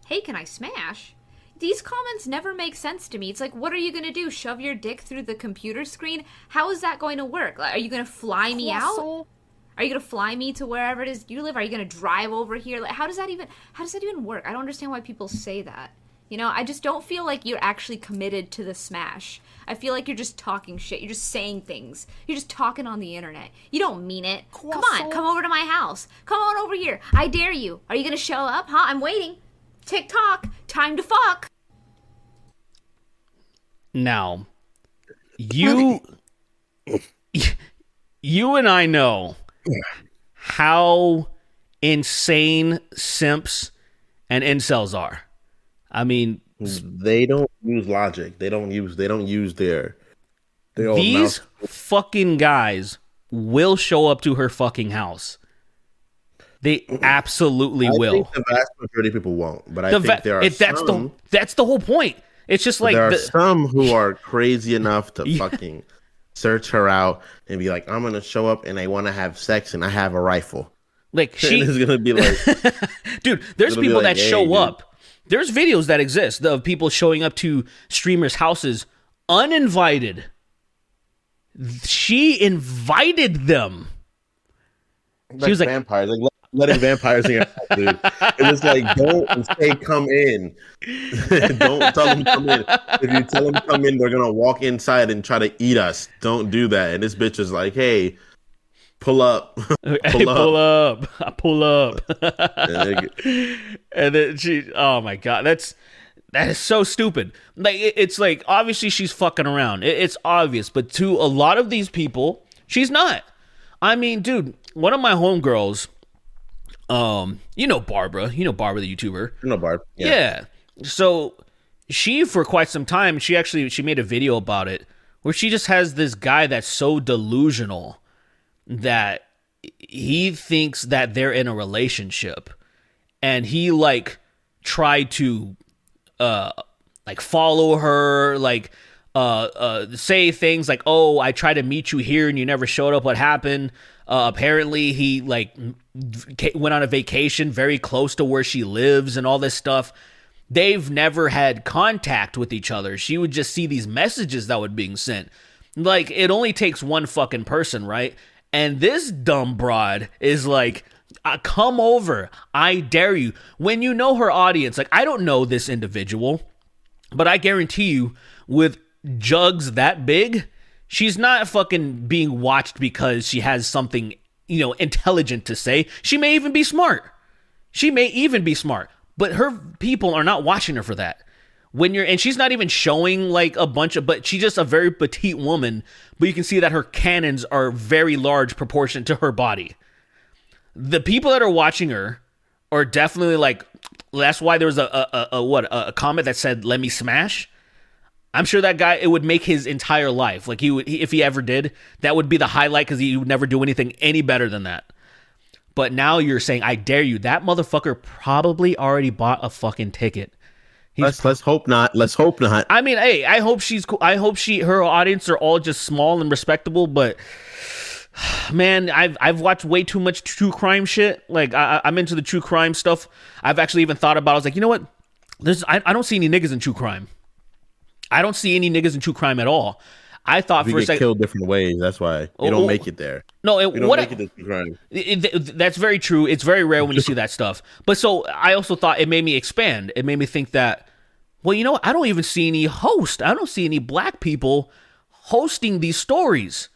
Hey, can I smash? These comments never make sense to me. It's like, what are you going to do? Shove your dick through the computer screen? How is that going to work? Like, are you going to fly me out? Are you going to fly me to wherever it is you live? Are you going to drive over here? Like, how does that even work? I don't understand why people say that. I just don't feel like you're actually committed to the smash. I feel like you're just talking shit. You're just saying things. You're just talking on the internet. You don't mean it. Come on, come over to my house. Come on over here. I dare you. Are you going to show up? Huh? I'm waiting. TikTok, time to fuck. Now, You and I know how insane simps and incels are. I mean, they don't use logic. They don't use their own these mouth. fucking guys will show up to her fucking house. They absolutely will. I think the vast majority of people won't, but I think there are some. That's the whole point. It's just like there are some who are crazy enough to fucking search her out and be like, I'm gonna show up and I want to have sex and I have a rifle. Like she is gonna be like, dude. There's people like, that show up. There's videos that exist of people showing up to streamers' houses uninvited. She invited them. She was like vampires, like letting vampires in your house, dude. And it's like, don't say come in. Don't tell them come in. If you tell them come in, they're gonna walk inside and try to eat us. Don't do that. And this bitch is like, hey, pull up. pull up. I pull up. And then she, oh my God, that is so stupid. Like, it's like, obviously she's fucking around. It's obvious, but to a lot of these people, she's not. I mean, dude, one of my homegirls, Barbara, the YouTuber. Barb. Yeah. So she, for quite some time, she made a video about it where she just has this guy that's so delusional that he thinks that they're in a relationship, and he like tried to follow her, say things like, oh, I tried to meet you here and you never showed up, what happened? Apparently he went on a vacation very close to where she lives and all this stuff. They've never had contact with each other. She would just see these messages that were being sent. Like, it only takes one fucking person, right? And this dumb broad is like, come over. I dare you. When you know her audience, like, I don't know this individual, but I guarantee you, with jugs that big, she's not fucking being watched because she has something, intelligent to say. She may even be smart. But her people are not watching her for that. And she's not even showing like a bunch of, but she's just a very petite woman, but you can see that her cannons are very large proportion to her body. The people that are watching her are definitely like, that's why there was a comment that said, let me smash. I'm sure that guy, it would make his entire life. Like, if he ever did, that would be the highlight, because he would never do anything any better than that. But now you're saying, I dare you. That motherfucker probably already bought a fucking ticket. Let's hope not. Let's hope not. I mean, hey, I hope she's cool. I hope her audience are all just small and respectable. But man, I've watched way too much true crime shit. Like, I'm into the true crime stuff. I've actually even thought about it. I was like, you know what? I don't see any niggas in true crime. I don't see any niggas in true crime at all. I thought for a second, killed different ways. That's why you don't make it there. No, we don't make it to true crime. That's very true. It's very rare when you see that stuff. But so I also thought it made me expand. It made me think that, well, I don't even see any hosts. I don't see any black people hosting these stories.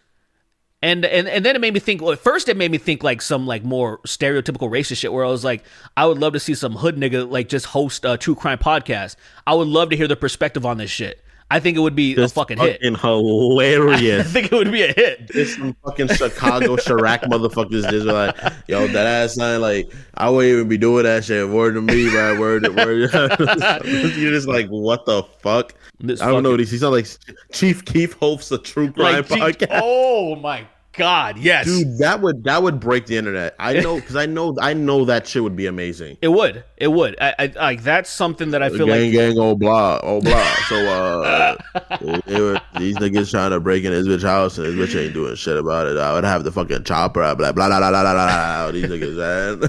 And then it made me think. Well, at first, it made me think like some like more stereotypical racist shit. Where I was like, I would love to see some hood nigga like just host a true crime podcast. I would love to hear their perspective on this shit. I think it would be a fucking hit. Hilarious. I think it would be a hit. There's some fucking Chicago Chirac motherfuckers just like, yo, that ass sign, like, I wouldn't even be doing that shit. Word to me, man. Word. You're just like, what the fuck? I don't know. He sounds like Chief Keef hosts a true crime podcast. Oh my God, yes, dude, that would break the internet. I know, because I know that shit would be amazing. It would. I like, that's something that I feel gang, oh blah. So these niggas trying to break in his bitch house and his bitch ain't doing shit about it. I would have the fucking chopper, blah blah blah blah blah blah. These niggas, man.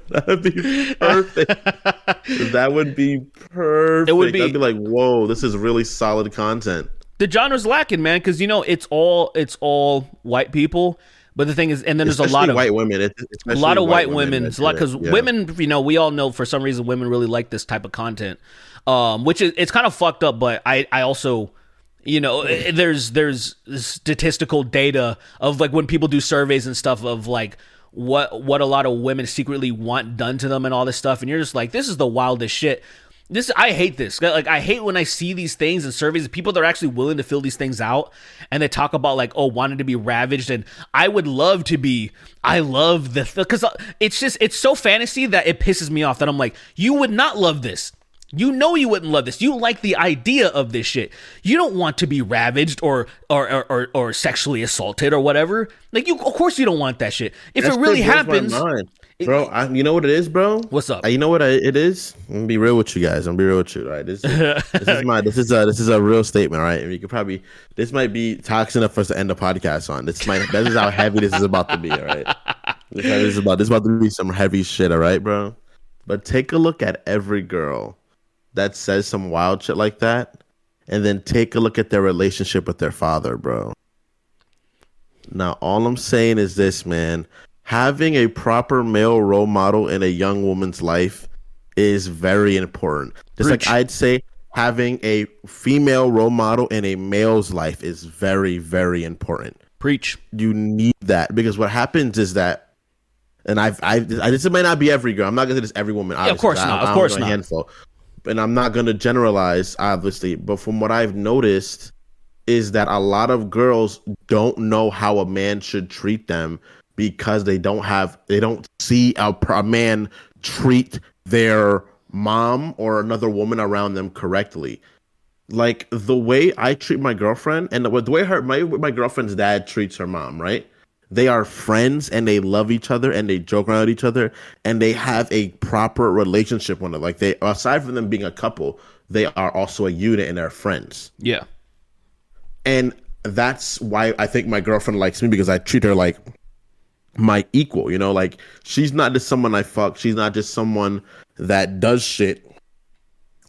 That'd be perfect. That would be perfect. It would be. I'd be like, whoa, this is really solid content. The genre's lacking, man, because it's all white people. But the thing is, and then there's especially a lot of white women. A lot of white women. It's a lot because women, we all know for some reason women really like this type of content, which is, it's kind of fucked up. But I also, there's statistical data of like when people do surveys and stuff of like what a lot of women secretly want done to them and all this stuff, and you're just like, this is the wildest shit. I hate this. Like, I hate when I see these things and surveys of people that are actually willing to fill these things out, and they talk about like, oh, wanting to be ravaged, and I would love to be. I love because it's so fantasy that it pisses me off. That I'm like, you would not love this. You know you wouldn't love this. You like the idea of this shit. You don't want to be ravaged or sexually assaulted or whatever. Like, of course you don't want that shit. If it really happens. Bro, you know what it is, bro? What's up? You know what it is? I'm gonna be real with you guys. I'm gonna be real with you, right? This is a real statement, right? And you could probably this might be toxic enough for us to end the podcast on. This is how heavy this is about to be, all right? This is about to be some heavy shit, all right, bro? But take a look at every girl that says some wild shit like that, and then take a look at their relationship with their father, bro. Now, all I'm saying is this, man. Having a proper male role model in a young woman's life is very important. Just Preach. like I'd say having a female role model in a male's life is very, very important. Preach. You need that because what happens is that, and this might not be every girl. I'm not gonna say this every woman. Yeah, of course not. Of course not. Handful, and I'm not gonna generalize, obviously. But from what I've noticed, is that a lot of girls don't know how a man should treat them. Because they don't see a man treat their mom or another woman around them correctly. Like the way I treat my girlfriend and the way my girlfriend's dad treats her mom, right? They are friends and they love each other and they joke around with each other and they have a proper relationship with them. Like they, aside from them being a couple, they are also a unit and they're friends. Yeah. And that's why I think my girlfriend likes me because I treat her like my equal, you know, like she's not just someone I fuck. She's not just someone that does shit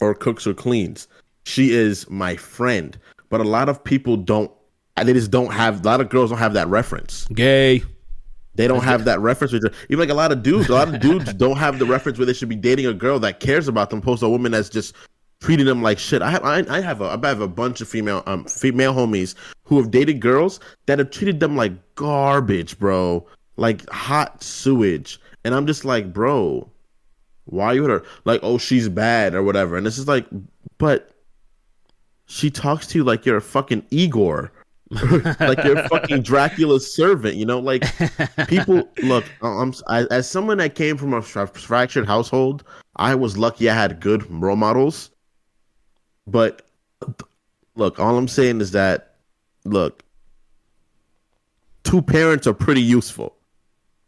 or cooks or cleans. She is my friend. But a lot of people don't. They just don't have. A lot of girls don't have that reference. Gay. They don't have that reference. Even like a lot of dudes don't have the reference where they should be dating a girl that cares about them, opposed to a woman that's just treating them like shit. I have a bunch of female homies who have dated girls that have treated them like garbage, bro. Like hot sewage. And I'm just like, bro, why are you with her? Like, oh, she's bad or whatever. And this is like, but she talks to you like you're a fucking Igor. Like you're a fucking Dracula's servant, you know? Like people, look, as someone that came from a fractured household, I was lucky I had good role models. But look, all I'm saying is that, look, two parents are pretty useful.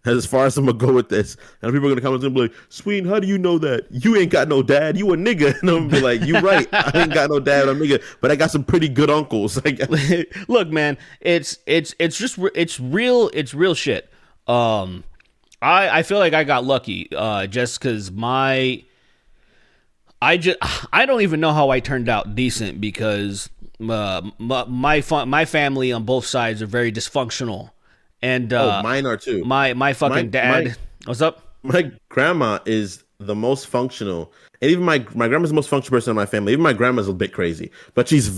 As far as I'm gonna go with this, and people are gonna come and be like, "Sween, how do you know that? You ain't got no dad. You a nigga." And I'm gonna be like, "You right. I ain't got no dad. I'm a nigga, but I got some pretty good uncles." Look, man, it's real shit. I feel like I got lucky, just because I don't even know how I turned out decent because my family on both sides are very dysfunctional. And mine are too. My fucking dad. What's up? My grandma is the most functional, and even my grandma's the most functional person in my family. Even my grandma's a bit crazy, but she's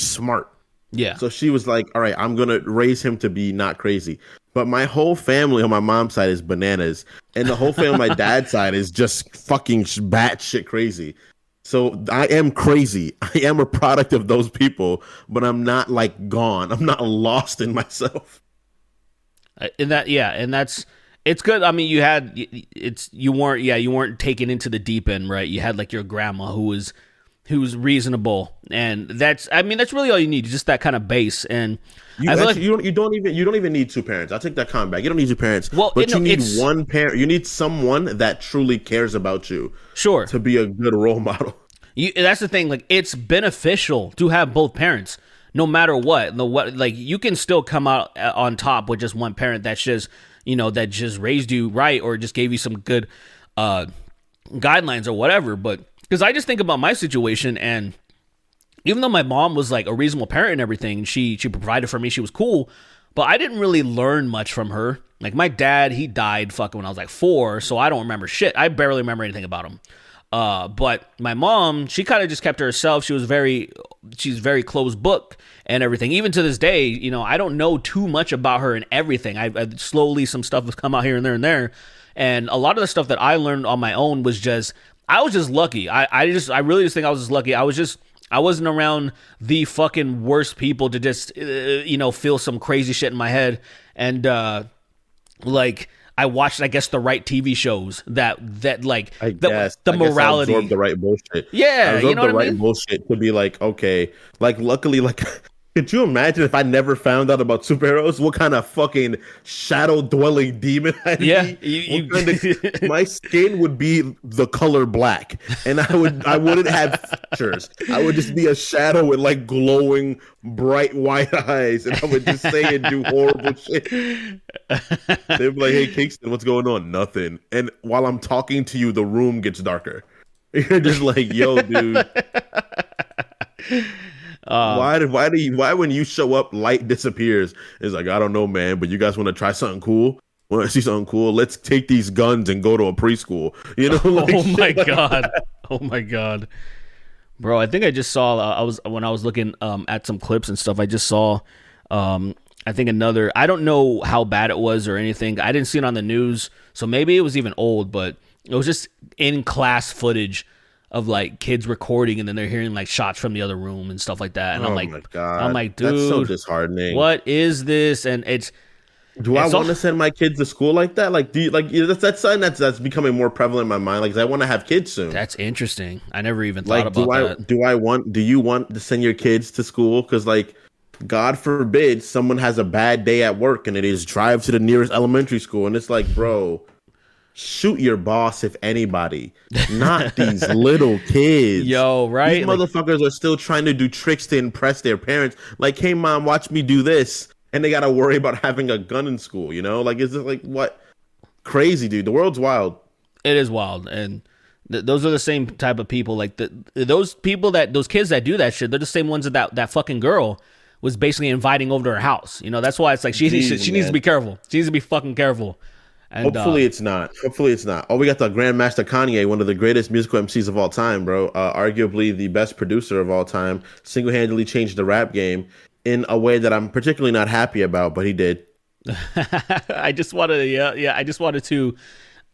smart. Yeah. So she was like, all right, I'm gonna raise him to be not crazy. But my whole family on my mom's side is bananas, and the whole family on my dad's side is just fucking batshit crazy. So I am crazy. I am a product of those people, but I'm not like gone. I'm not lost in myself. And that's it's good. I mean, you weren't taken into the deep end, right? You had like your grandma who was reasonable, and that's really all you need, just that kind of base. And you don't even need two parents. I'll take that comment back. You don't need two parents. Well, but you need one parent. You need someone that truly cares about you. Sure. To be a good role model. That's the thing. Like, it's beneficial to have both parents. No matter what, like you can still come out on top with just one parent that's just, that just raised you right or just gave you some good guidelines or whatever. But because I just think about my situation, and even though my mom was like a reasonable parent and everything, she provided for me, she was cool, but I didn't really learn much from her. Like my dad, he died fucking when I was like 4, so I don't remember shit. I barely remember anything about him. But my mom, she kind of just kept to herself. She's very closed book and everything. Even to this day, I don't know too much about her and everything. I slowly, some stuff has come out here and there. And a lot of the stuff that I learned on my own was just I was just lucky. I really just think I was just lucky. I wasn't around the fucking worst people to just feel some crazy shit in my head. And like I watched, I guess, the right TV shows that like the morality, I absorbed the right bullshit. Yeah, I absorbed the right bullshit to be like, okay, like luckily, like. Could you imagine if I never found out about superheroes? What kind of fucking shadow-dwelling demon I'd be? My skin would be the color black, and I wouldn't have features. I would just be a shadow with like glowing, bright white eyes, and I would just say and do horrible shit. They'd be like, "Hey, Kingston, what's going on?" Nothing. And while I'm talking to you, the room gets darker. You're just like, "Yo, dude." Why when you show up, light disappears? It's like, I don't know, man, but you guys want to try something cool? Want to see something cool? Let's take these guns and go to a preschool. Like, oh my god, oh my god, bro! I think I just saw. When I was looking at some clips and stuff, I just saw. I think another. I don't know how bad it was or anything. I didn't see it on the news, so maybe it was even old, but it was just in class footage of like kids recording, and then they're hearing like shots from the other room and stuff like that. And I'm like, my God. I'm like, dude, that's so disheartening. What is this? And do I want to send my kids to school like that? Like, that's something that's becoming more prevalent in my mind. Like, I want to have kids soon. That's interesting. I never even thought about that. Do you want to send your kids to school? Because like, God forbid someone has a bad day at work and it is drive to the nearest elementary school, and it's like, bro. Shoot your boss, if anybody, not these little kids. Yo, right? These motherfuckers are still trying to do tricks to impress their parents. Like, hey, mom, watch me do this. And they got to worry about having a gun in school, Like, is it like, what? Crazy, dude. The world's wild. It is wild. And those are the same type of people. Like, those kids that do that shit, they're the same ones that fucking girl was basically inviting over to her house. That's why it's like she needs to be careful. She needs to be fucking careful. And, Hopefully it's not. Oh, we got the Grandmaster Kanye, one of the greatest musical MCs of all time, bro. Arguably the best producer of all time. Single-handedly changed the rap game in a way that I'm particularly not happy about, but he did. I just wanted to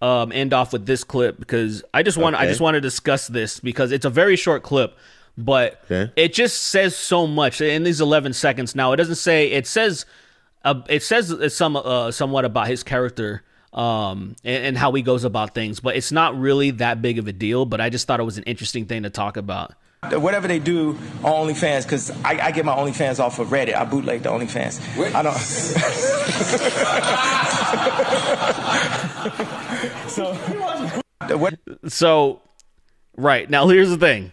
end off with this clip because I just want to discuss this because it's a very short clip, but it just says so much in these 11 seconds. Now it says somewhat about his character. And how he goes about things, but it's not really that big of a deal, but I just thought it was an interesting thing to talk about. Whatever they do on OnlyFans, because I get my OnlyFans off of Reddit. I bootleg the OnlyFans. Wait. I don't. So right now, here's the thing.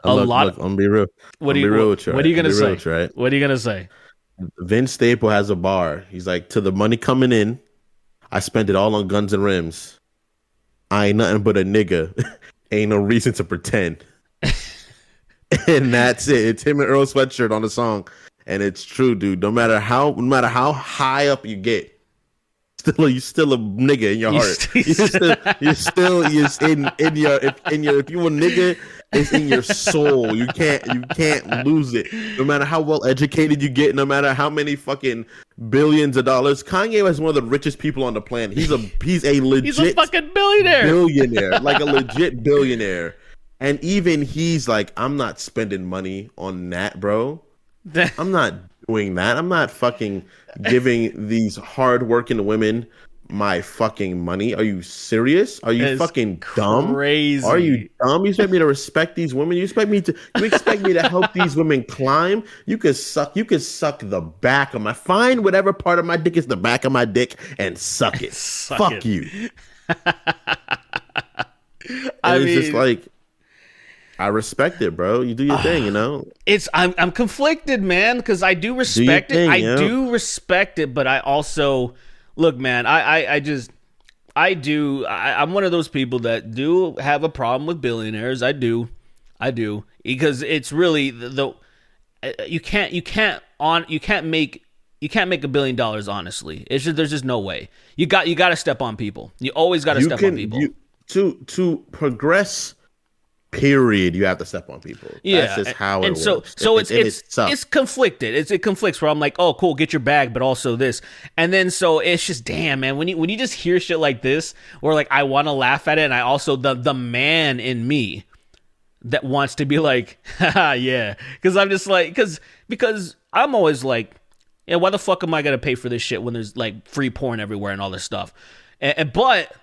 I'm gonna be real. What are you gonna say? What are you gonna say? Vince Staple has a bar. He's like, to the money coming in, I spent it all on guns and rims. I ain't nothing but a nigga. Ain't no reason to pretend. And that's it. It's him and Earl Sweatshirt on the song. And it's true, dude. No matter how high up you get, you're still a nigga in your heart. If you a nigga, it's in your soul. You can't lose it. No matter how well educated you get, no matter how many fucking billions of dollars. Kanye is one of the richest people on the planet. He's a legit he's a fucking billionaire. Like a legit billionaire. And even he's like, I'm not spending money on that, bro. I'm not doing that. I'm not fucking giving these hardworking women my fucking money. Are you serious? Are you fucking dumb? Crazy. Are you dumb? You expect me to respect these women? You expect me to help these women climb? You could suck the back of find whatever part of my dick is the back of my dick and suck it. Fuck you. It's just like, I respect it, bro. You do your thing, I'm conflicted, man, because I do respect it. I do respect it, but I also look, man. I'm one of those people that do have a problem with billionaires. I do, because it's really you can't make $1 billion. Honestly, it's just there's just no way. You got to step on people. You always got to step on people to progress period, you have to step on people. Yeah, That's just how it and so works. so It sucks. it's conflicted. It conflicts where I'm like, oh, cool, get your bag, but also this, and then so it's just damn, man. When you just hear shit like this, or like I want to laugh at it, and I also the man in me that wants to be like, haha, yeah, because I'm just like, because I'm always like, yeah, why the fuck am I gonna pay for this shit when there's like free porn everywhere and all this stuff, but.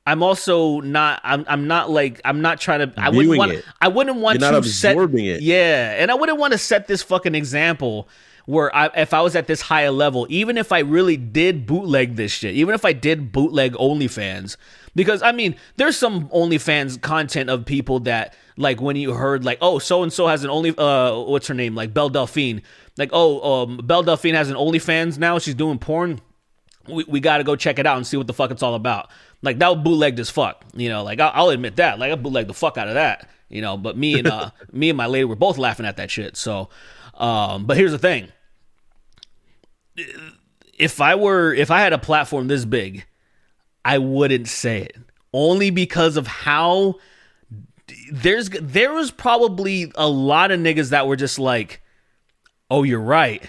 I'm also not. I'm not like. I'm not trying to. I wouldn't want. I wouldn't want You're not to set. absorbing it. Yeah, and I wouldn't want to set this fucking example where if I was at this higher level, even if I really did bootleg this shit, even if I did bootleg OnlyFans, because I mean, there's some OnlyFans content of people that like when you heard like, oh, so and so has an what's her name, like Belle Delphine, like Belle Delphine has an OnlyFans now. She's doing porn. We got to go check it out and see what the fuck it's all about. Like, that was bootlegged as fuck, you know, like, I'll admit that, like, I bootlegged the fuck out of that, you know, but me and my lady were both laughing at that shit, so, but here's the thing, if I had a platform this big, I wouldn't say it, only because of how, there was probably a lot of niggas that were just like, oh, you're right,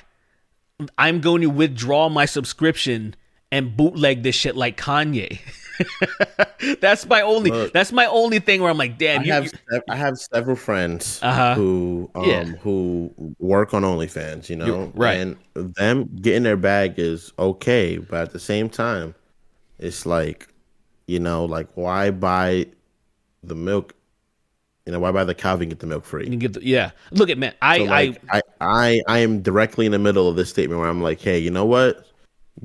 I'm going to withdraw my subscription and bootleg this shit like Kanye. That's my only thing where I'm like, damn. I have several friends who work on OnlyFans, you know, right? And them getting their bag is okay, but at the same time, it's like, you know, like why buy the milk? You know, why buy the cow if you can get the milk free? You can get look at man. I am directly in the middle of this statement where I'm like, hey, you know what?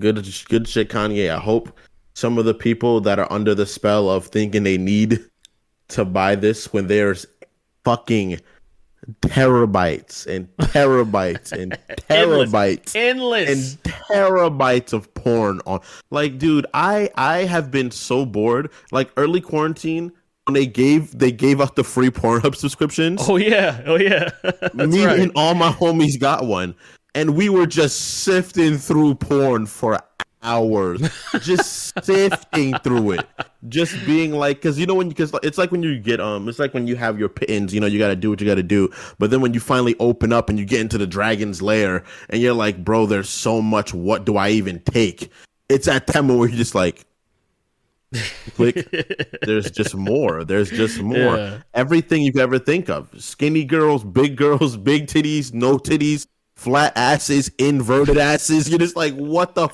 Good shit, Kanye. I hope some of the people that are under the spell of thinking they need to buy this when there's fucking terabytes and terabytes and terabytes endless and terabytes of porn on. Like, dude, I have been so bored. Like early quarantine when they gave out the free Pornhub subscriptions. Oh yeah. Me and all my homies got one. And we were just sifting through porn for hours, just sifting through it, just being like, because you know because it's like when you get it's like when you have your pittance, you know, you got to do what you got to do, but then when you finally open up and you get into the dragon's lair, and you're like, bro, there's so much. What do I even take? It's at that moment where you're just like, click. There's just more. There's just more. Yeah. Everything you could ever think of: skinny girls, big titties, no titties. Flat asses, inverted asses. You're just like, what the?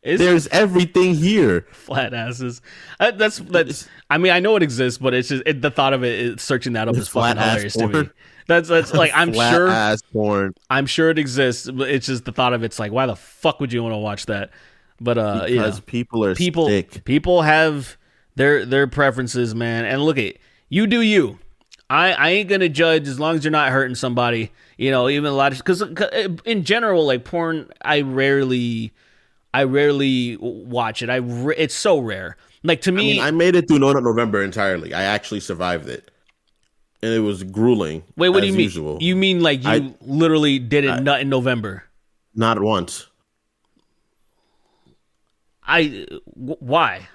There's everything here. Flat asses. That's. I mean, I know it exists, but it's just the thought of it. Searching that up is fucking hilarious to me. That's like I'm flat sure. Ass porn. I'm sure it exists, but it's just the thought of it's like, why the fuck would you want to watch that? But because people are sick. People have their preferences, man. And look at you. Do you? I ain't gonna judge as long as you're not hurting somebody. You know, even a lot of because in general, like porn, I rarely watch it. It's so rare. Like to me, I made it through No Nut November entirely. I actually survived it, and it was grueling. Wait, what do you mean? Usual. You mean like you literally didn't nut in November? Not once. Why?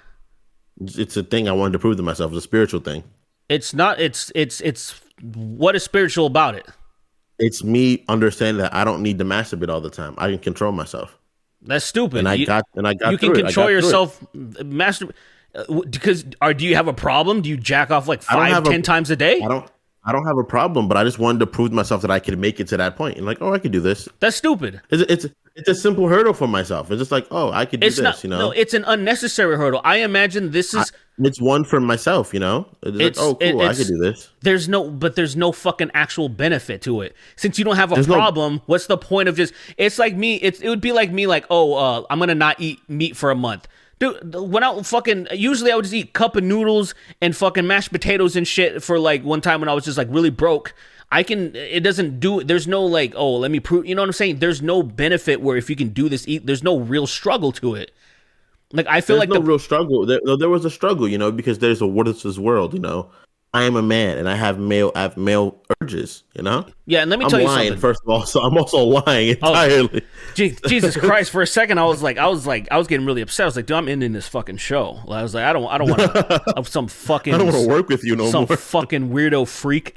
It's a thing I wanted to prove to myself. It's a spiritual thing. It's not. It's what is spiritual about it? It's me understanding that I don't need to masturbate all the time. I can control myself. That's stupid. And I got. You can control yourself. Masturbate because do you have a problem? Do you jack off like 5-10 times a day? I don't have a problem, but I just wanted to prove to myself that I could make it to that point. And like, oh, I could do this. That's stupid. It's a simple hurdle for myself. It's just like, oh, I could do this. You know, no, it's an unnecessary hurdle. I imagine this is. It's one for myself, you know. It's like, oh, cool, I could do this. There's no fucking actual benefit to it. Since you don't have a problem, what's the point of just? It's like me. It would be like me, like, oh, I'm gonna not eat meat for a month. Dude, usually I would just eat cup of noodles and fucking mashed potatoes and shit for like one time when I was just like really broke. There's no like, oh, let me prove, you know what I'm saying? There's no benefit where if you can do this, there's no real struggle to it. Like, I feel there's no real struggle. There was a struggle, you know, because there's a what is this world, you know? I am a man and I have male urges, you know? Yeah, and let me I'm tell you lying, something. first of all, so I'm also lying entirely. Jesus Christ! For a second, I was getting really upset. I was like, dude, I'm ending this fucking show. I was like, I don't want to some fucking. I don't want to work with you no some more. fucking weirdo freak.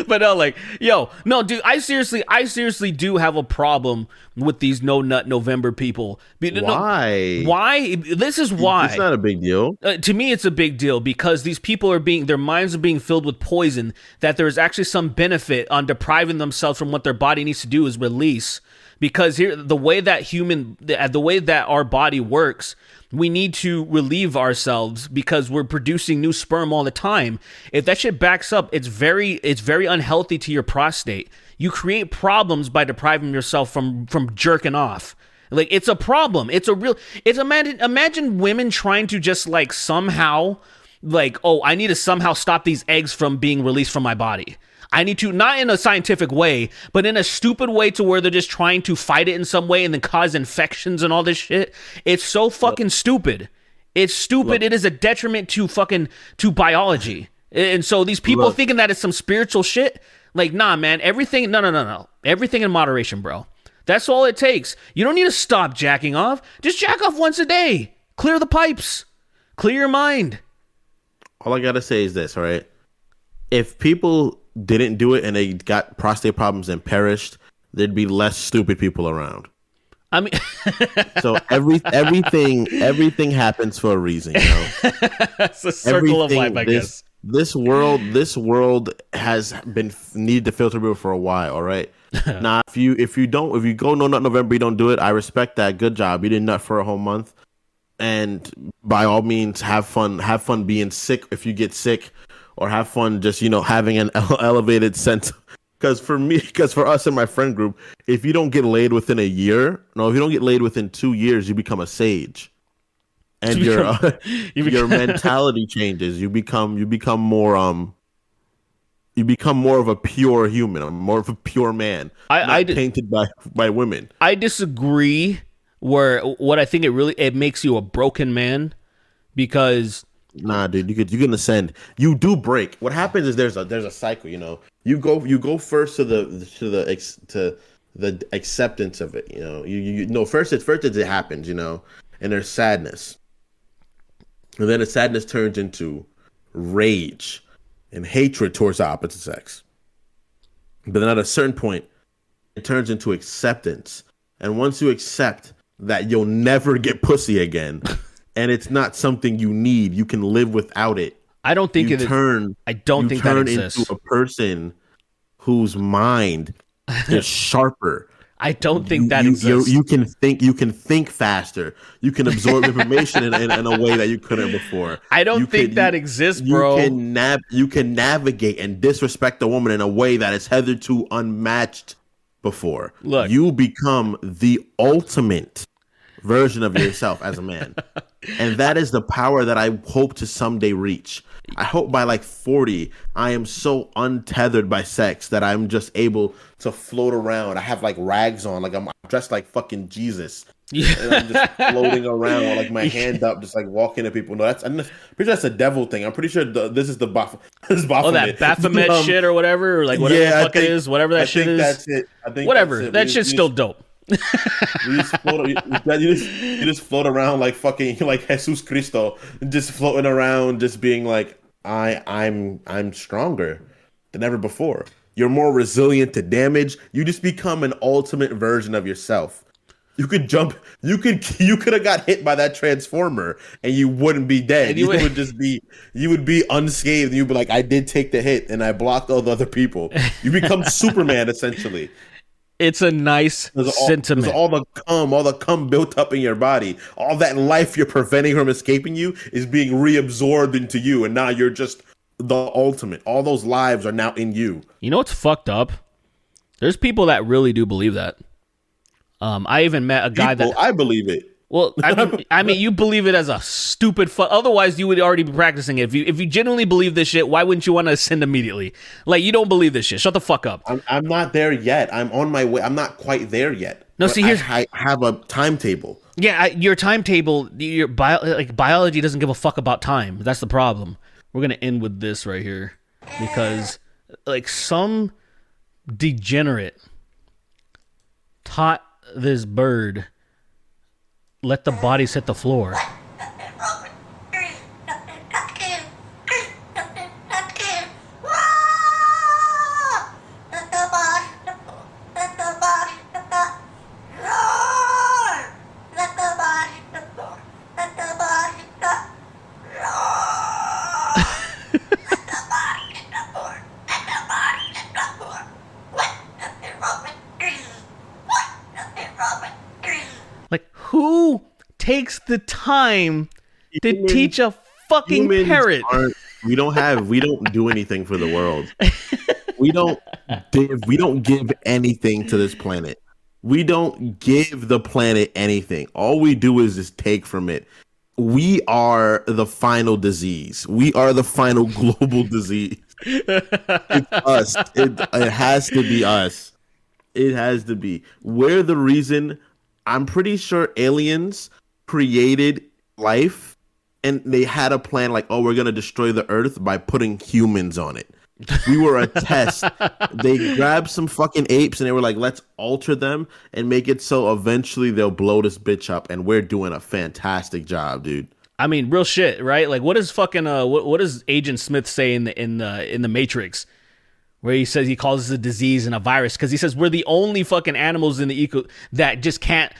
But no, like, yo, no, dude, I seriously do have a problem with these no nut November people. Why? Why? This is why. It's not a big deal. To me, it's a big deal because these people their minds are being filled with poison. That there is actually some benefit on depriving themselves from what their body needs to do is release. Because here, the way that our body works, we need to relieve ourselves because we're producing new sperm all the time. If that shit backs up, it's very unhealthy to your prostate. You create problems by depriving yourself from jerking off. Like, it's a problem. Imagine women trying to just like somehow like, oh, I need to somehow stop these eggs from being released from my body. I need to, not in a scientific way, but in a stupid way to where they're just trying to fight it in some way and then cause infections and all this shit. It's so fucking stupid. It's stupid. It is a detriment to biology. And so these people thinking that it's some spiritual shit, like, nah, man, everything, no. Everything in moderation, bro. That's all it takes. You don't need to stop jacking off. Just jack off once a day. Clear the pipes. Clear your mind. All I gotta say is this, all right? If people didn't do it and they got prostate problems and perished, there'd be less stupid people around. I mean, so everything happens for a reason, you know. It's a circle of life, I guess. This world has been needed to filter people for a while. All right. Now, if you go no nut November, you don't do it. I respect that. Good job. You didn't nut for a whole month, and by all means, have fun. Have fun being sick if you get sick, or have fun just having an elevated sense. Because for us in my friend group, if you don't get laid within a year, if you don't get laid within 2 years, you become a sage, and your mentality changes. You become more you become more of a pure human, more of a pure man, tainted by women. I disagree. What I think it makes you a broken man, because. Nah, dude, you can ascend. You do break. What happens is there's a cycle. You go first to the acceptance of it. First it happens. And there's sadness, and then the sadness turns into rage and hatred towards the opposite sex. But then at a certain point, it turns into acceptance, and once you accept that you'll never get pussy again. And it's not something you need. You can live without it. I don't think I don't think that exists. Into a person whose mind is sharper. I don't think that exists. You can think faster. You can absorb information in a way that you couldn't before. I don't think that exists, bro. You can navigate and disrespect a woman in a way that is hitherto unmatched before. Look, you become the ultimate version of yourself as a man. And that is the power that I hope to someday reach. I hope by like 40, I am so untethered by sex that I'm just able to float around. I have like rags on, like I'm dressed like fucking Jesus. Yeah. And I'm just floating around with like my hand up, just like walking to people. No, I'm pretty sure that's a devil thing. I'm pretty sure this is the Baphomet. Oh, that Baphomet shit or whatever, or like whatever the fuck it is, whatever that shit is. That's it. I think whatever. That's it. That shit's still dope. You just float around like fucking like Jesus Cristo, just floating around, just being like, I'm stronger than ever before. You're more resilient to damage. You just become an ultimate version of yourself. You could jump. You could have got hit by that transformer and you wouldn't be dead. You would be unscathed. You'd be like, I did take the hit and I blocked all the other people. You become Superman essentially. It's a nice sentiment. All the cum built up in your body, all that life you're preventing from escaping you is being reabsorbed into you, and now you're just the ultimate. All those lives are now in you. You know what's fucked up? There's people that really do believe that. I even met a guy I believe it. Well, I mean, you believe it as a stupid otherwise you would already be practicing it. If you genuinely believe this shit, why wouldn't you want to ascend immediately? Like, you don't believe this shit. Shut the fuck up. I'm not there yet. I'm on my way. I'm not quite there yet. No, see, here's I have a timetable. Yeah, your timetable, biology doesn't give a fuck about time. That's the problem. we're gonna end with this right here because like some degenerate taught this bird let the bodies hit the floor. Like, who takes the time to teach a fucking parrot? We don't do anything for the world. We don't give anything to this planet. We don't give the planet anything. All we do is just take from it. We are the final disease. We are the final global disease. It's us. It has to be us. It has to be. We're the reason. I'm pretty sure aliens created life and they had a plan like, oh, we're going to destroy the earth by putting humans on it. We were a test. They grabbed some fucking apes and they were like, let's alter them and make it so eventually they'll blow this bitch up. And we're doing a fantastic job, dude. I mean, real shit, right? Like, what does fucking what does Agent Smith say in the Matrix, where he says he calls it a disease and a virus because he says we're the only fucking animals in the eco that just can't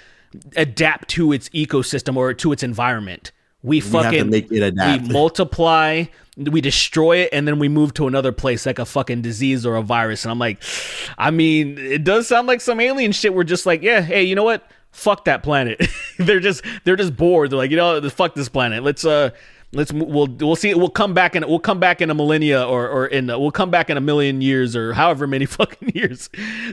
adapt to its ecosystem or to its environment. We fucking have to make it adapt. We multiply, we destroy it, and then we move to another place like a fucking disease or a virus. And I'm like, I mean, it does sound like some alien shit. We're just like, yeah, hey, you know what? Fuck that planet. they're just bored. They're like, you know, fuck this planet. We'll see. We'll come back in a millennia we'll come back in a million years or however many fucking years,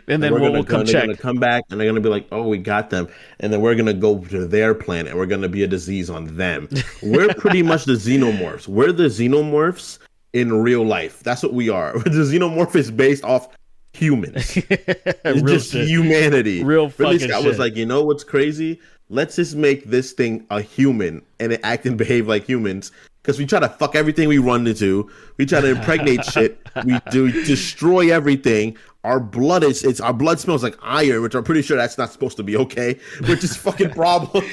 and then we'll come check. They're gonna come back and they're gonna be like, oh, we got them, and then we're gonna go to their planet and we're gonna be a disease on them. We're pretty much the xenomorphs. We're the xenomorphs in real life. That's what we are. The xenomorph is based off humans. It's just shit. Humanity. Real fucking shit. I was like, you know what's crazy? Let's just make this thing a human and it act and behave like humans. Because we try to fuck everything we run into. We try to impregnate shit. We do destroy everything. Our blood smells like iron, which I'm pretty sure that's not supposed to be okay. We're just fucking problems.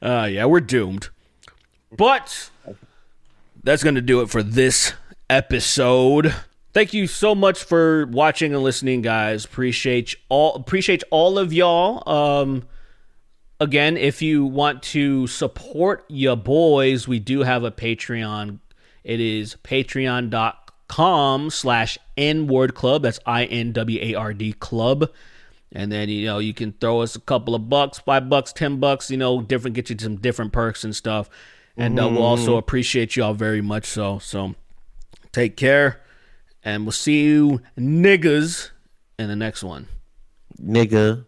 Yeah, we're doomed. But that's gonna do it for this episode. Thank you so much for watching and listening, guys. Appreciate all of y'all. Again, if you want to support your boys, we do have a Patreon. It is patreon.com/nwardclub. That's INWARD club. And then, you can throw us a couple of bucks, $5, $10, different, get you some different perks and stuff. And we'll also appreciate y'all very much so. So take care. And we'll see you niggas in the next one. Nigga.